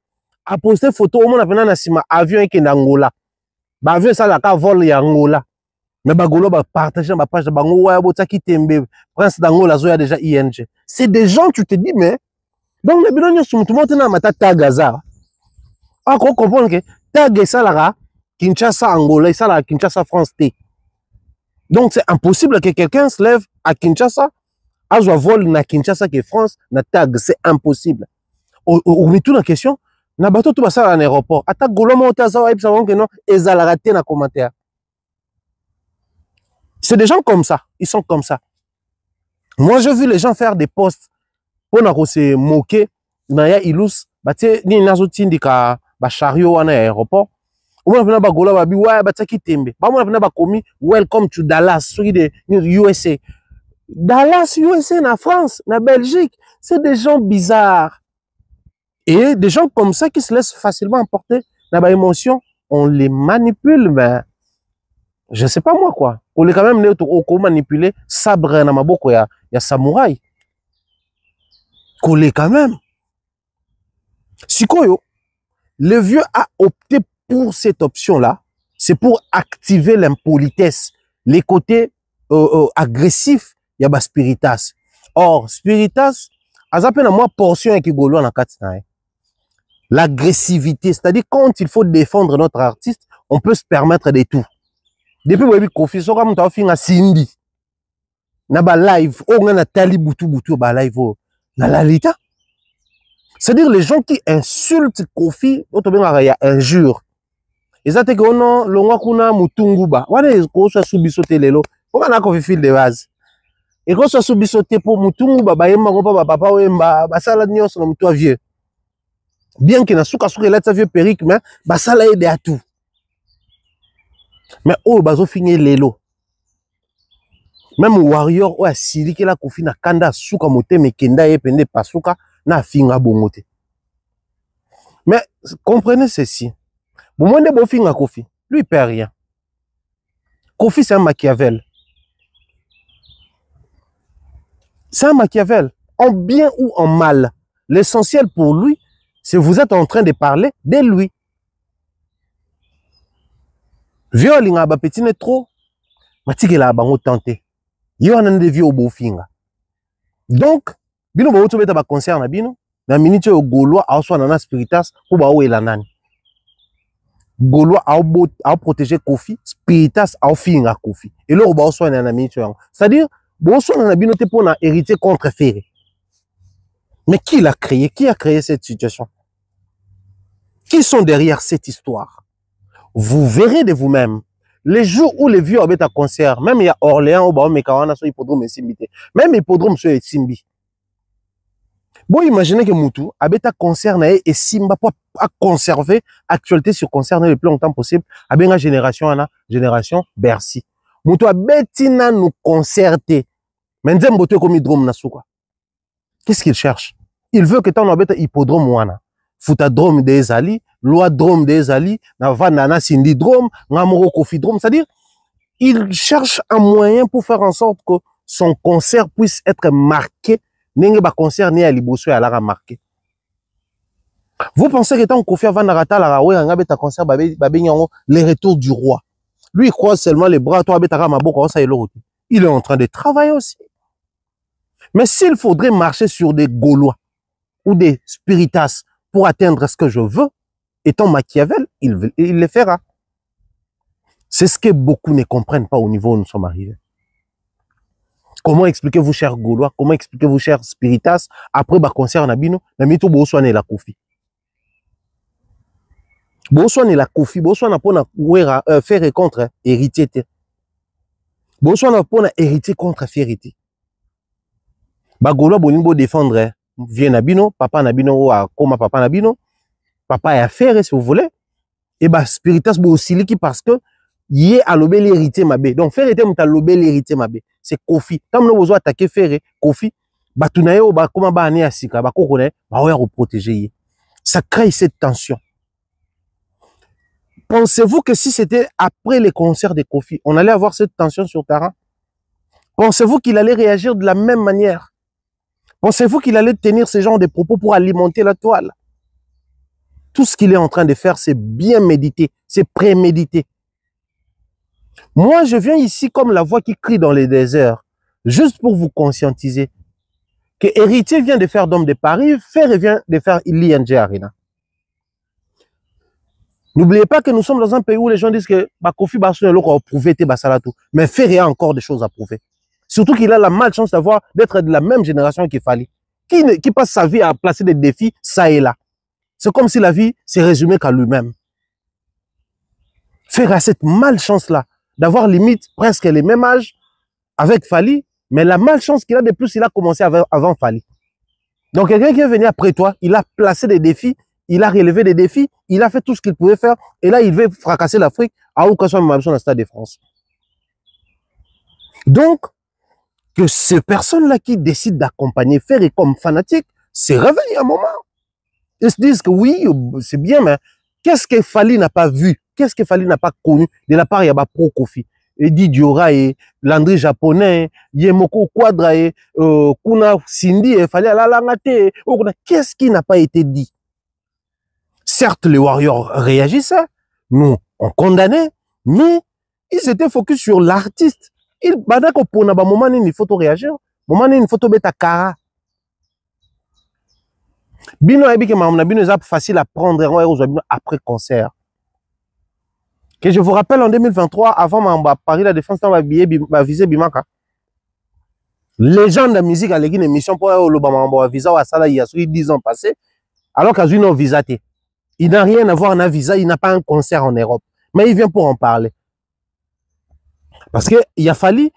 A posté photo au monde venant na avion qui d'Angola. Avion ça la vol ya Angola. Mais Golo va partager ma page de Bango wa botaki tembe Prince d'Angola zo ya déjà ING. C'est des gens tu te dis mais donc les bidons sont tout le monde na mata tagaza. On comprend que tag ça la Kinshasa Angola, ça la Kinshasa France T. Donc c'est impossible que quelqu'un se lève à Kinshasa a vol na Kinshasa que France na tag, c'est impossible. On met tout la question, na bateau tout ça à l'aéroport. Attaque Golo monta ça et savon que non, ezala raté na commentaire. C'est des gens comme ça, ils sont comme ça. Moi j'ai vu les gens faire des posts pour na se moquer na ya ilus, ba tie ni nazo tindika ba chariot wana ya aéroport. Omona pena ba gola ba bi ouais ba tsaki tembe. Ba mona pena ba komi welcome to Dallas, ceux de USA. Dallas, USA, na France, na Belgique, c'est des gens bizarres. Et des gens comme ça qui se laissent facilement emporter dans les émotions, on les manipule, mais je sais pas moi quoi. On les quand même manipuler sabre na maboko ya samouraï. Qu'on les quand même. Sikoyo, le vieux a opté pour cette option-là, c'est pour activer l'impolitesse, les côtés agressifs, il y a Spiritas. Or, Spiritas, à peine moi portion qui golo na katina. L'agressivité, c'est-à-dire quand il faut défendre notre artiste, on peut se permettre des tout. Depuis que Kofi Soka mta finga Cindy. Na ba live, on a tali butu ba live na la lita. C'est-à-dire les gens qui insultent Kofi, il y a injure. Et ça te que non, longa kuna mutunguba. Wana ko so subisote lelo. On a Kofi fil de base. Et ko so subisote pour mutunguba ba yemba ko pa papa wemba ba sala nyonso na mutu vieux. Bien que na suka la vieux perique mais ba sala aide à tout. Mais oh bazo finir lelo. Même warrior o asili ke la Kofi na kanda suka moteme kenda ye pende pasuka na finga bongote. Mais comprenez ceci. Bon monde bo finga Kofi, lui il perd rien. Kofi c'est un Machiavel. C'est un Machiavel, en bien ou en mal. L'essentiel pour lui, c'est vous êtes en train de parler de lui. Violinga ba petine trop, matikela bango tenté. Yo anande vieux au bofinga. Donc, bino ba oto beta ba concert na bino, na minute au Gaulois a so na Spiritas pour ba o elanani. Gaulois a protéger Kofi, Spiritas a finga Kofi. Et là ba o so na minute. C'est-à-dire, bon so na bino te pour na hériter contre Ferré. Mais qui l'a créé? Qui a créé cette situation? Qui sont derrière cette histoire? Vous verrez de vous-même. Les jours où les vieux habitent à concert, même il y a Orléans, hippodrome et Simbi. Même hippodrome sur Simbi. Bon, imaginez que Moutou habite à concert et Simba pour conserver actualité sur concert le plus longtemps possible. A bien la génération Bercy. Moutou habitina nous concerter. Maintenant, Moutou comme hydrome nasuka. Qu'est-ce qu'il cherche? Il veut que tu habite hippodrome wana. Foutadrome des Ali, Loadrome des Ali, Navanana Syndrome, Namoro Kofidrome. C'est-à-dire, il cherche un moyen pour faire en sorte que son concert puisse être marqué. N'engue ba concert ni à Liboso à la marqué. Vous pensez que tant Kofi avant Narata la rawe nga beta concert les retours du roi. Lui il croise seulement les bras toi beta maboko ça il est en train de travailler aussi. Mais s'il faudrait marcher sur des Gaulois ou des Spiritas pour atteindre ce que je veux, étant Machiavel, il le fera. C'est ce que beaucoup ne comprennent pas au niveau où nous sommes arrivés. Comment expliquez-vous, chers Gaulois, comment expliquez-vous, chers Spiritas, après le concert Nabino, Namito Bosoane la Kofi. Bosoane la Kofi, Bosoane pour faire contre héritier. Bosoane pour héritier contre férité. Gaulois Bolimbo défendre vient Nabino, papa Nabino ou comme papa Nabino, papa est à faire si vous voulez. Et Spiritas Bosiliki parce que yé a lobé l'héritier mabé. Donc faire était mta lobé l'héritier mabé. C'est Kofi. Quand nous besoin attaquer faire Kofi, batunayo ba comment ba ane asika ba kokone ba oya protéger. Ça crée cette tension. Pensez-vous que si c'était après les concerts de Kofi, on allait avoir cette tension sur terrain? Pensez-vous qu'il allait réagir de la même manière? Pensez-vous qu'il allait tenir ce genre de propos pour alimenter la toile? Tout ce qu'il est en train de faire, c'est bien médité, c'est prémédité. Moi, je viens ici comme la voix qui crie dans les déserts, juste pour vous conscientiser que Héritier vient de faire Dôme de Paris, Ferré vient de faire l'ING Arena. N'oubliez pas que nous sommes dans un pays où les gens disent que Kofi Basoune a prouvé tout, mais Ferré a encore des choses à prouver. Surtout qu'il a la malchance d'être de la même génération qu'il fallait, qui passe sa vie à placer des défis ça et là. C'est comme si la vie s'est résumée qu'à lui-même. Ferré a cette malchance-là d'avoir limite presque les mêmes âges avec Fali, mais la malchance qu'il a de plus, il a commencé avant Fali. Donc quelqu'un qui est venu après toi, il a placé des défis il a relevé des défis, il a fait tout ce qu'il pouvait faire, et là, il veut fracasser l'Afrique à aucun moment dans le Stade de France. Donc, que ces personnes-là qui décident d'accompagner Ferré comme fanatique, se réveillent un moment. Ils se disent que oui, c'est bien, mais qu'est-ce que Fally n'a pas vu? Qu'est-ce que Fally n'a pas connu de la part de Pro Kofi? Eddie Diora et Landry Japonais, Yemoko Quadra et Kuna Cindy et Fally Alalangate. Qu'est-ce qui n'a pas été dit? Certes, les Warriors réagissaient, nous, on condamnait, mais ils étaient focus sur l'artiste. Il bada ko pona ba moment ni photo réagir, moment ni photo beta kara. Bino ebi ke mamna bino est facile à prendre après concert. Que je vous rappelle en 2023 avant ma Paris la défense dans ma visée Bimaka. Les gens de la musique à l'équipe émission pour le Bamamba visa ou à Sala il y a 10 ans passés alors qu'à une visa. Il n'a rien à voir avec un visa, il n'a pas un concert en Europe. Mais il vient pour en parler. Parce qu'il a fallu,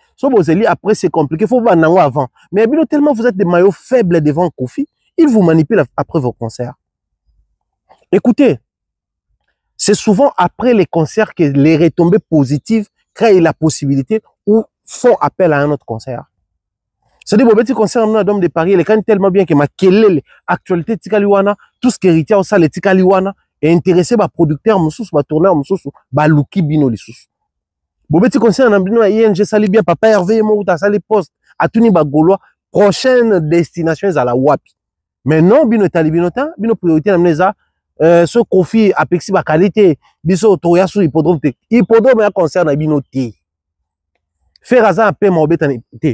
après c'est compliqué, il faut pas en avant. Mais tellement vous êtes des maillots faibles devant Kofi, il vous manipule après vos concerts. Écoutez, c'est souvent après les concerts que les retombées positives créent la possibilité ou font appel à un autre concert. C'est-à-dire, bon, petit concert d'homme de Paris, il est tellement bien que ma kelele, actualité tikaliwana, tout ce qui est héritier au salle tikaliwana, est intéressé par producteur, moussous, par tourneur, moussous, par Luki Bino Lissous. Bon, petit concert dans Bino, ING sali bien, papa Hervé, Mouta, sali poste, à Tuni Bagolois, prochaine destination est à la Wapi. Mais non, Bino Talibinotin, Bino priorité, amnesa, ce Kofi, Apexi, ba qualité, Biso, Toya, sous hippodrome, hippodrome, un concert dans Bino T. Faire hasard à paix, mon bête,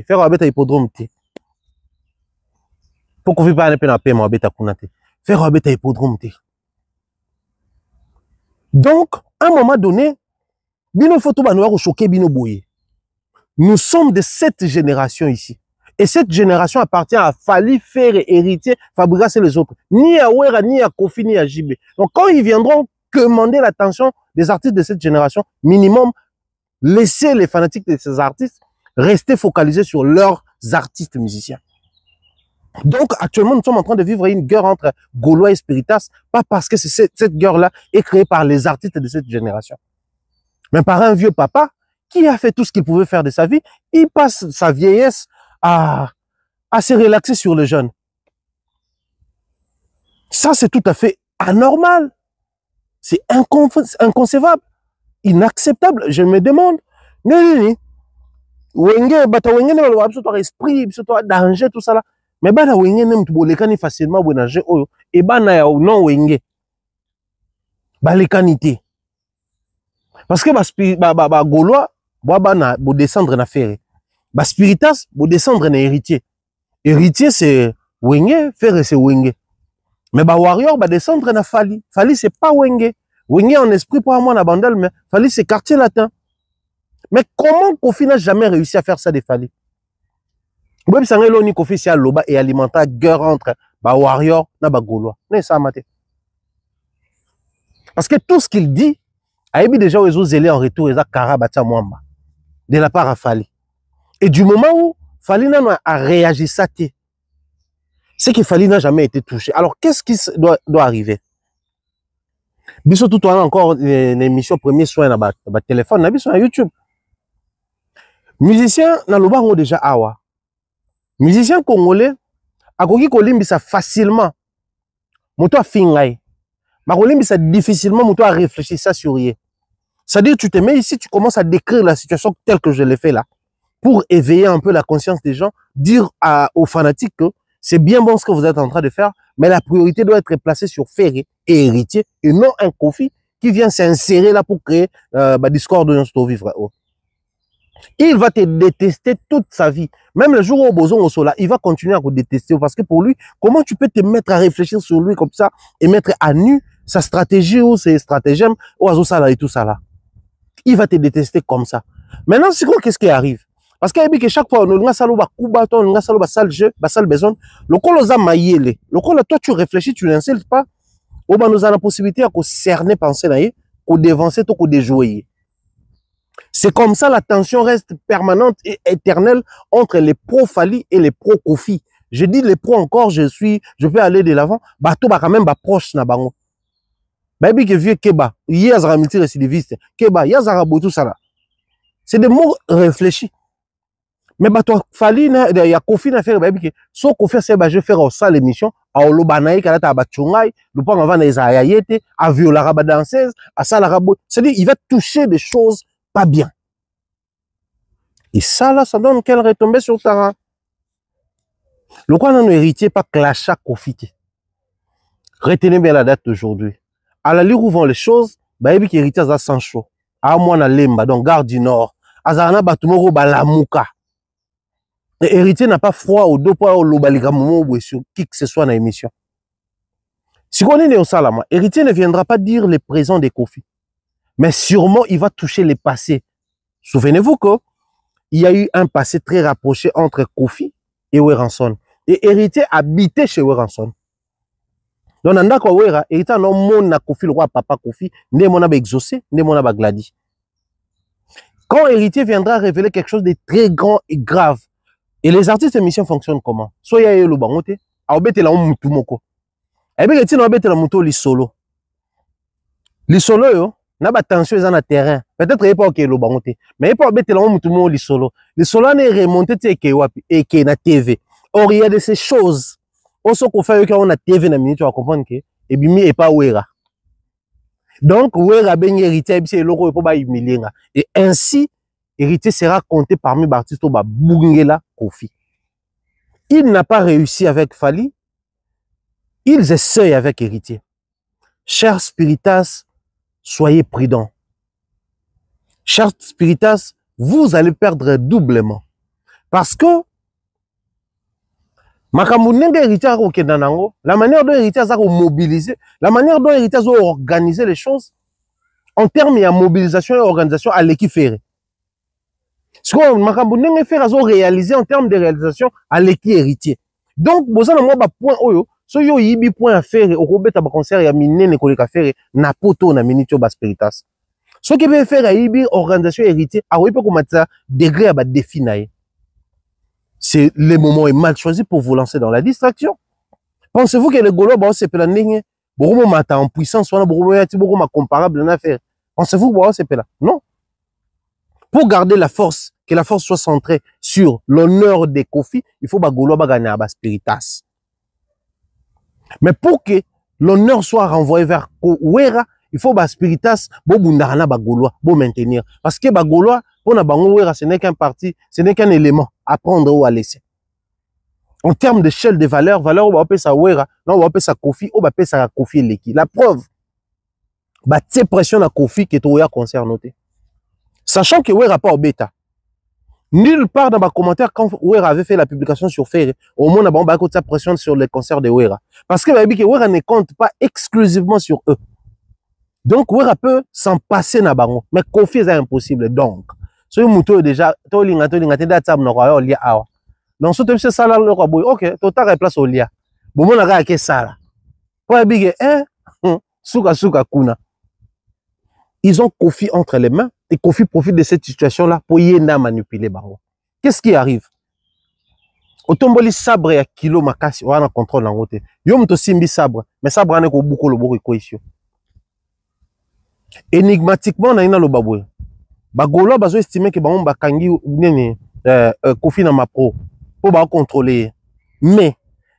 faire un bête à hippodrome, pour qu'on ne pas un peu à paix, mon bête à Kunate. Faire un bête à hippodrome, donc, à un moment donné, Bino photo noir ou choqué Bino Boye. Nous sommes de cette génération ici. Et cette génération appartient à Fally, Ferré, héritier, Fabrice et les autres. Ni à Ouera, ni à Kofi, ni à JB. Donc, quand ils viendront commander l'attention des artistes de cette génération, minimum, laissez les fanatiques de ces artistes rester focalisés sur leurs artistes musiciens. Donc, actuellement, nous sommes en train de vivre une guerre entre Gaulois et Spiritas, pas parce que cette guerre-là est créée par les artistes de cette génération, mais par un vieux papa qui a fait tout ce qu'il pouvait faire de sa vie. Il passe sa vieillesse à se relaxer sur les jeunes. Ça, c'est tout à fait anormal. C'est inconcevable, inacceptable. Je me demande, esprit, danger, tout ça là. Mais bana wenge ne mtu bolekani facilement bonanger oyo et bana ya non wenge balekanité parce que ba Gaulois bana bo descendre na Ferré, ba Spiritas bo descendre na héritier c'est wenge, Ferré c'est wenge, mais ba Warrior ba descendre na Fally c'est pas wenge en esprit pour moi na bandal, mais Fally c'est quartier latin. Mais comment Kofi n'a jamais réussi à faire ça de Fally? Web sangelo ni Kofi si loba et alimenta guerre entre ba Warrior na ba Gaulois. Ne ça maté. Parce que tout ce qu'il dit, a déjà aux zélés en retour et à Karabata Mwamba de la part à Fally. Et du moment où Fally a réagi ça, c'est que Fally n'a jamais été touché. Alors qu'est-ce qui doit arriver? Biso tout encore une émission premier soin na ba téléphone na biso na YouTube. Musicien na loba ngo déjà awa. Musicien congolais, a koki kolimbisa facilement. Moto a fingaï. Ma kolimbisa difficilement, moto a réfléchi ça sur rien. C'est-à-dire, tu te mets ici, tu commences à décrire la situation telle que je l'ai fait là. Pour éveiller un peu la conscience des gens, dire aux fanatiques que c'est bien bon ce que vous êtes en train de faire, mais la priorité doit être placée sur Ferré et héritier, et non un Kofi qui vient s'insérer là pour créer discord de notre vivre. Il va te détester toute sa vie. Même le jour où Boson au sol, il va continuer à te détester parce que pour lui, comment tu peux te mettre à réfléchir sur lui comme ça et mettre à nu sa stratégie ou ses stratagèmes ou à et tout ça là. Il va te détester comme ça. Maintenant, c'est quoi qu'est-ce qui arrive? Parce qu'il y a chaque fois, on a saloba kubaton, on a saloba sale jeu, sale besoin. Le col aux maïele. Le col toi tu réfléchis, tu n'insultes pas. Ou ben nous avons la possibilité à cerner penser là, qu'on dévancer, qu'on déjouer. C'est comme ça, la tension reste permanente et éternelle entre les pro-Fally et les pro-Kofi. Je dis les pros encore, je peux aller de l'avant. Bateau, bah, quand même, bah, proche, na bango. Baby que vieux Keba, Yazara multirécidiviste, Keba, Yazara Botou Sala. C'est des mots réfléchis. Mais bah toi, Fali, il y a Kofi na faire baby que so Kofi c'est bah je faire au salle émission, à Olobanaï kala ta bachungai, le pont avant les ayayete, à violer la danseuse, à ça la rabot. C'est-à-dire il va toucher des choses pas bien. Et ça là, ça donne quelle retombée sur Tara. Le quoi non héritier pas clasha Kofi. Retenez bien la date d'aujourd'hui. À la lieu où vont les choses, baby qui héritier à Sancho, à moi na Lemba, donc Gare du Nord, à Zana Batumoro Balamuka. Et héritier n'a pas froid au dos pour le baligamomo ou sur qui que ce soit dans l'émission. Si on est au Salama, héritier ne viendra pas dire les présents des Kofi, mais sûrement il va toucher les passés. Souvenez-vous qu'il y a eu un passé très rapproché entre Kofi et Weranson. Et héritier habitait chez Weranson. Donc, nanda kwa wera, héritier non mon na Kofi, le roi papa Kofi, ne mon a exaucé, ne mon a gladi. Quand héritier viendra révéler quelque chose de très grand et grave, et les artistes d'émission fonctionnent comment? Soit il y a le bangote, a obété la mutu moko. Et bien, il y a obété la mutu li solo. Li solo yo, n'a pas tension dans le terrain. Peut-être qu'il n'y a pas le bangote, mais il n'y a pas obété la mutu moko li solo. Li solo n'est remonté et qui est na TV. Or, il y a de ces choses. Aussi qu'on fait qu'on a TV na minute, tu vas comprendre que et bimi est pas ouera. Donc ouera ben héritier c'est loko pour ba humilier. Et ainsi héritier sera compté parmi les artistes ba Bungela Kofi. Il n'a pas réussi avec Fali. Ils essayent avec héritier. Chers spiritas, soyez prudents. Chers spiritas, vous allez perdre doublement. Parce que la manière dont héritier a mobilisé, la manière dont héritier a organisé les choses, en termes de mobilisation et organisation à l'équipe ferrée. Ce qu'on a réalisé en termes de réalisation à l'équipe héritier. Donc, vous avez un point oyo, so yo yibi point à faire, au robet à concert et à miner ne koleka faire, na poto na minitio bas spiritas. Ce qui veut faire à yibi organisation héritier, a oui peut commencer degré à bas défi nae. C'est le moment est mal choisi pour vous lancer dans la distraction. Pensez-vous que le Gaulois, bah, c'est plein de lignes, beaucoup mata en puissance, soit beaucoup ma comparable en affaire. Pensez-vous que c'est plein? Non. Pour garder la force, que la force soit centrée sur l'honneur des Kofi, il faut que Gaulois gagner à spiritas. Mais pour que l'honneur soit renvoyé vers Kouera, il faut que spiritas, bo bundarana ba Gaulois, bo maintenir. Parce que Gaulois, pour na bango Ouera, ce n'est qu'un parti, ce n'est qu'un élément à prendre ou à laisser. En termes d'échelle de valeur, on va appeler ça Ouera, non, on va appeler ça Kofi, on va appeler ça Kofi Leki. La preuve, bah, c'est pression à Kofi qui est au concert noté. Sachant que Ouera pas au bêta. Nulle part dans ma commentaire, quand Ouera avait fait la publication sur Ferre, au moins, on a sa pression sur les concerts de Ouera. Parce que Ouera ne compte pas exclusivement sur eux. Donc, Ouera peut s'en passer na bango. Mais Kofi est impossible. Donc, ce mouton déjà, donc, ce ça là, ok, total replace au lia. Bon, on a que ça là. Pour big, souka kuna. Ils ont Kofi entre les mains et Kofi profite de cette situation-là pour y manipuler bango. Qu'est-ce qui arrive? Otomboli sabre ya kilo makasi, on a contrôle en route. Yo mto simbi sabre, mais sabre ne ko buko lo boko ikoisio. Énigmatiquement, on a une lobaboué. Bagolo bazo estimé que bango bakangi nene Kofi na ma pro pour ba contrôler. Mais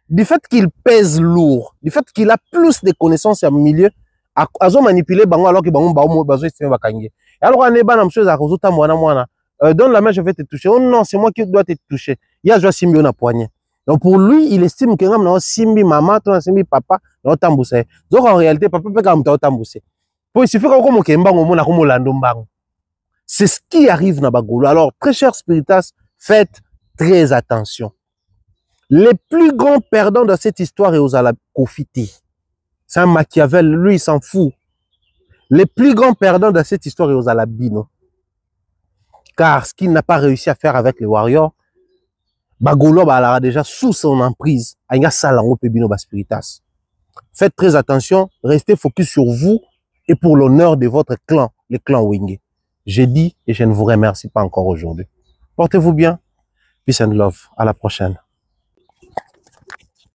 du fait qu'il pèse lourd, du fait qu'il a plus de connaissances au milieu, azo manipuler bango alors que bango bazo estimé bakangi. Alors on est ban am chose à kozota mwana donne la main, je vais te toucher. Oh non, c'est moi qui dois te toucher. Il y a simbi na poignet. Donc pour lui, il estime que ngam na simbi maman, toi simbi papa, na tambousse. Donc en réalité, papa peut comme ta tambousse. Pour il suffit qu'on kemba ngomo na komo lando mbango. C'est ce qui arrive na bagolo. Alors très chers spiritas, faites très attention. Les plus grands perdants de cette histoire est aux ala Kofiti. C'est un Machiavel, lui il s'en fout. Les plus grands perdants de cette histoire est aux Alabino. Car ce qu'il n'a pas réussi à faire avec les Warriors, Bagolo a déjà sous son emprise. Faites très attention, restez focus sur vous et pour l'honneur de votre clan, le clan Wingé. J'ai dit et je ne vous remercie pas encore aujourd'hui. Portez-vous bien. Peace and love. À la prochaine.